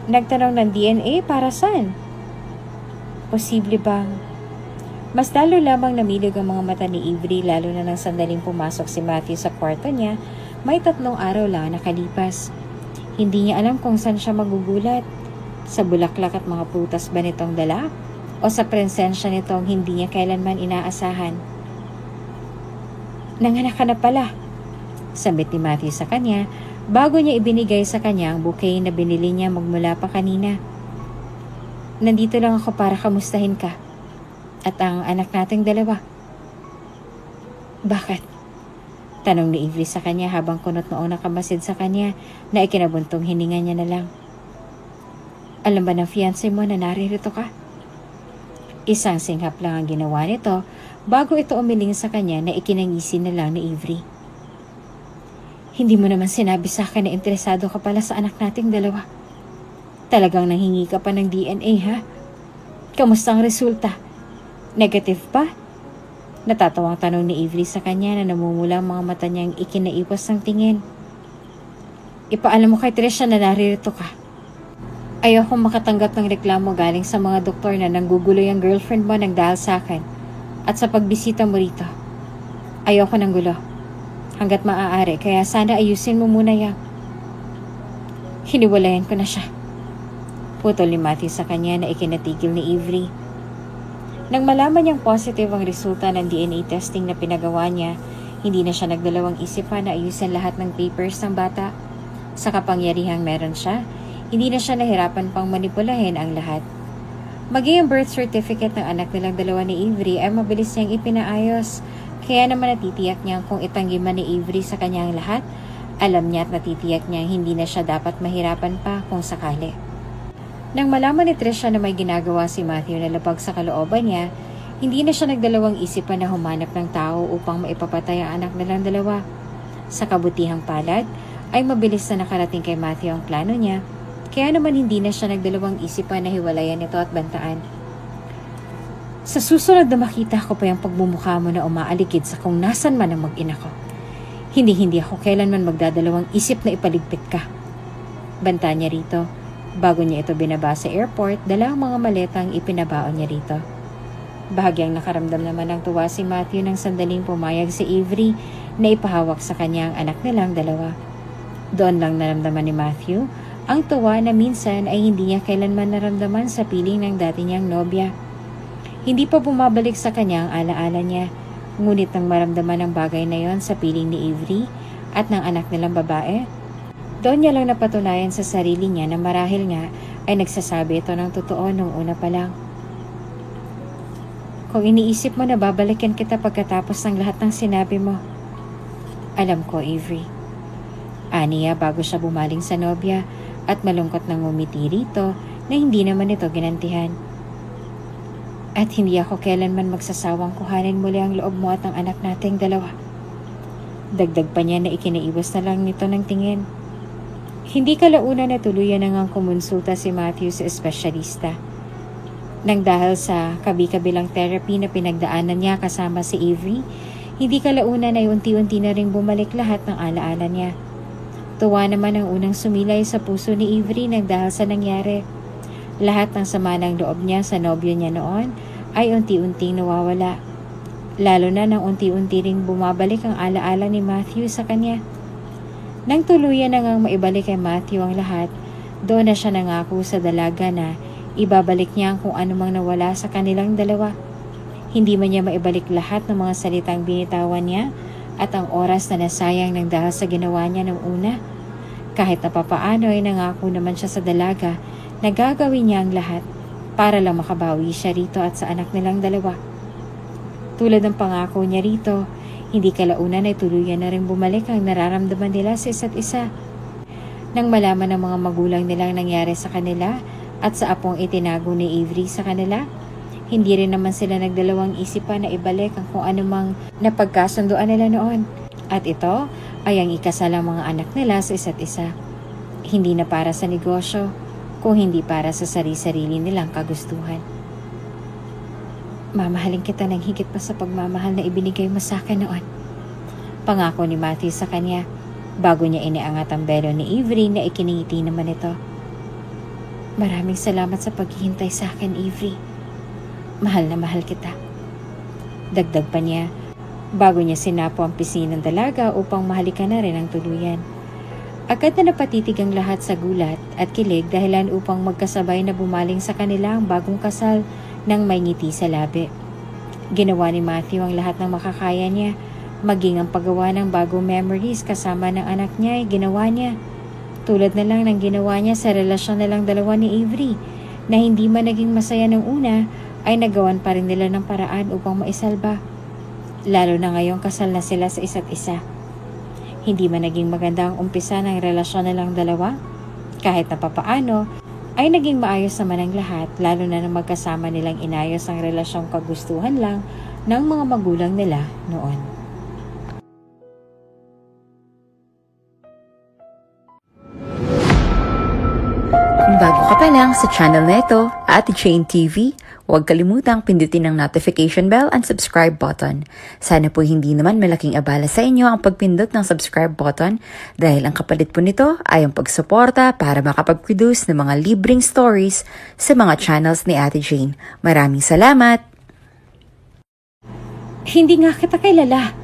Nagtanong ng DNA para saan? Posible bang? Mas lalo lamang namilog ang mga mata ni Avery lalo na nang sandaling pumasok si Matthew sa kwarto niya, may 3 araw lang nakalipas. Hindi niya alam kung saan siya magugulat. Sa bulaklak at mga prutas ba nitong dala? O sa presensya nitong hindi niya kailanman inaasahan? Nanganak ka na pala, sambit ni Matthew sa kanya bago niya ibinigay sa kanya ang bouquet na binili niya magmula pa kanina. Nandito lang ako para kamustahin ka at ang anak nating dalawa. Bakit? Tanong ni Avery sa kanya habang kunot noong nakamasid sa kanya na ikinabuntong hininga niya na lang. Alam ba ng fiancé mo na naririto ka? Isang singhap lang ang ginawa nito bago ito umiling sa kanya na ikinangisi na lang ni Avery. Hindi mo naman sinabi sa akin na interesado ka pala sa anak nating dalawa. Talagang nanghingi ka pa ng DNA, ha? Kamusta ang resulta? Negative pa? Natatawang tanong ni Avery sa kanya na namumula ang mga mata niyang ikinaiwas ng tingin. Ipaalam mo kay Trisha na naririto ka. Ayokong makatanggap ng reklamo galing sa mga doktor na nanggugulo yung girlfriend mo nang dahil sa akin at sa pagbisita mo rito. Ayoko ng gulo. Hanggat maaari, kaya sana ayusin mo muna yan. Hiniwalayan ko na siya. Putol ni Matthew sa kanya na ikinatigil ni Avery. Nang malaman niyang positive ang resulta ng DNA testing na pinagawa niya, hindi na siya nagdalawang isip pa na ayusin lahat ng papers ng bata. Sa kapangyarihang meron siya, hindi na siya nahirapan pang manipulahin ang lahat. Maging ang birth certificate ng anak nilang dalawa ni Avery ay mabilis niyang ipinaayos. Kaya naman natitiyak niya kung itanggi man ni Avery sa kanyang lahat, alam niya at natitiyak niya hindi na siya dapat mahirapan pa kung sakali. Nang malaman ni Trisha na may ginagawa si Matthew na labag sa kalooban niya, hindi na siya nagdalawang isip pa na humanap ng tao upang maipapatay ang anak nilang dalawa. Sa kabutihang palad, ay mabilis na nakarating kay Matthew ang plano niya, kaya naman hindi na siya nagdalawang isip pa na hiwalayan ito at bantaan. Sa susunod na makita ko pa yung pagmumukha mo na umaaligid sa kung nasan man ang mag-ina ko. Hindi ako kailanman magdadalawang isip na ipaligpit ka. Banta niya rito. Bago niya ito binaba sa airport, dala ang mga maletang ipinabaon niya rito. Bahagyang nakaramdam naman ng tuwa si Matthew nang sandaling pumayag si Avery na ipahawak sa kanya ang anak nilang dalawa. Doon lang naramdaman ni Matthew ang tuwa na minsan ay hindi niya kailanman naramdaman sa piling ng dati niyang nobya. Hindi pa bumabalik sa kanya ang alaala niya, ngunit nang maramdaman ang bagay na yon sa piling ni Avery at ng anak nilang babae, doon niya lang napatunayan sa sarili niya na marahil nga ay nagsasabi ito ng totoo nung una pa lang. Kung iniisip mo na babalikan kita pagkatapos ng lahat ng sinabi mo, alam ko, Avery. Aniya bago siya bumaling sa nobya at malungkot nang ngumiti rito na hindi naman ito ginantihan. At hindi ako kailanman magsasawang kuhanin muli ang loob mo at ang anak nating dalawa. Dagdag pa niya na ikinaiwas na lang nito ng tingin. Hindi kalaunan na tuluyan na ngang kumonsulta si Matthew sa espesyalista. Nang dahil sa kabi-kabilang therapy na pinagdaanan niya kasama si Avery, hindi kalaunan ay unti-unti na ring bumalik lahat ng alaala niya. Tuwa naman ang unang sumilay sa puso ni Avery nang dahil sa nangyari. Lahat ng sama ng loob niya sa nobyo niya noon ay unti-unting nawawala. Lalo na nang unti-unti ring bumabalik ang alaala ni Matthew sa kanya. Nang tuluyan na ngang maibalik kay Matthew ang lahat, doon na siya nangako sa dalaga na ibabalik niya ang kung anumang nawala sa kanilang dalawa. Hindi man niya maibalik lahat ng mga salitang binitawan niya at ang oras na nasayang nang dahil sa ginawa niya ng una. Kahit na papaano ay nangako naman siya sa dalaga na gagawin niya ang lahat para lang makabawi siya rito at sa anak nilang dalawa. Tulad ng pangako niya rito, hindi kalaunan ay tuluyan na rin bumalik ang nararamdaman nila sa isa't isa. Nang malaman ng mga magulang nilang nangyari sa kanila at sa apong itinago ni Avery sa kanila, hindi rin naman sila nagdalawang isipan na ibalik ang kung anumang napagkasunduan nila noon. At ito ay ang ikasalang mga anak nila sa isa't isa. Hindi na para sa negosyo, kung hindi para sa sarili-sarili nilang kagustuhan. Mamahalin kita ng higit pa sa pagmamahal na ibinigay mo sa akin noon. Pangako ni Matthew sa kanya, bago niya iniangat ang belo ni Avery na ikiningiti naman ito. Maraming salamat sa paghihintay sa akin, Avery. Mahal na mahal kita. Dagdag pa niya, bago niya sinapo ang pisngi ng dalaga upang mahalikan na rin ang tuluyan. Agad na napatitig ang lahat sa gulat at kilig dahilan upang magkasabay na bumaling sa kanila ang bagong kasal nang may ngiti sa labi. Ginawa ni Matthew ang lahat ng makakaya niya, maging ang paggawa ng bagong memories kasama ng anak niya ay ginawa niya. Tulad na lang ng ginawa niya sa relasyon nilang dalawa ni Avery, na hindi man naging masaya ng una, ay nagawan pa rin nila ng paraan upang maisalba. lalo na ngayong kasal na sila sa isa't isa. Hindi man naging maganda ang umpisa ng relasyon nilang dalawa, kahit na papaano, ay naging maayos naman ang lahat, lalo na nang magkasama nilang inayos ang relasyong kagustuhan lang ng mga magulang nila noon. Kung bago ka pa lang sa channel na ito, Ate Jane TV, huwag kalimutang pindutin ang notification bell and subscribe button. Sana po hindi naman malaking abala sa inyo ang pagpindot ng subscribe button dahil ang kapalit po nito ay ang pagsuporta para makapag-produce ng mga libreng stories sa mga channels ni Ate Jane. Maraming salamat! Hindi nga kita kilala.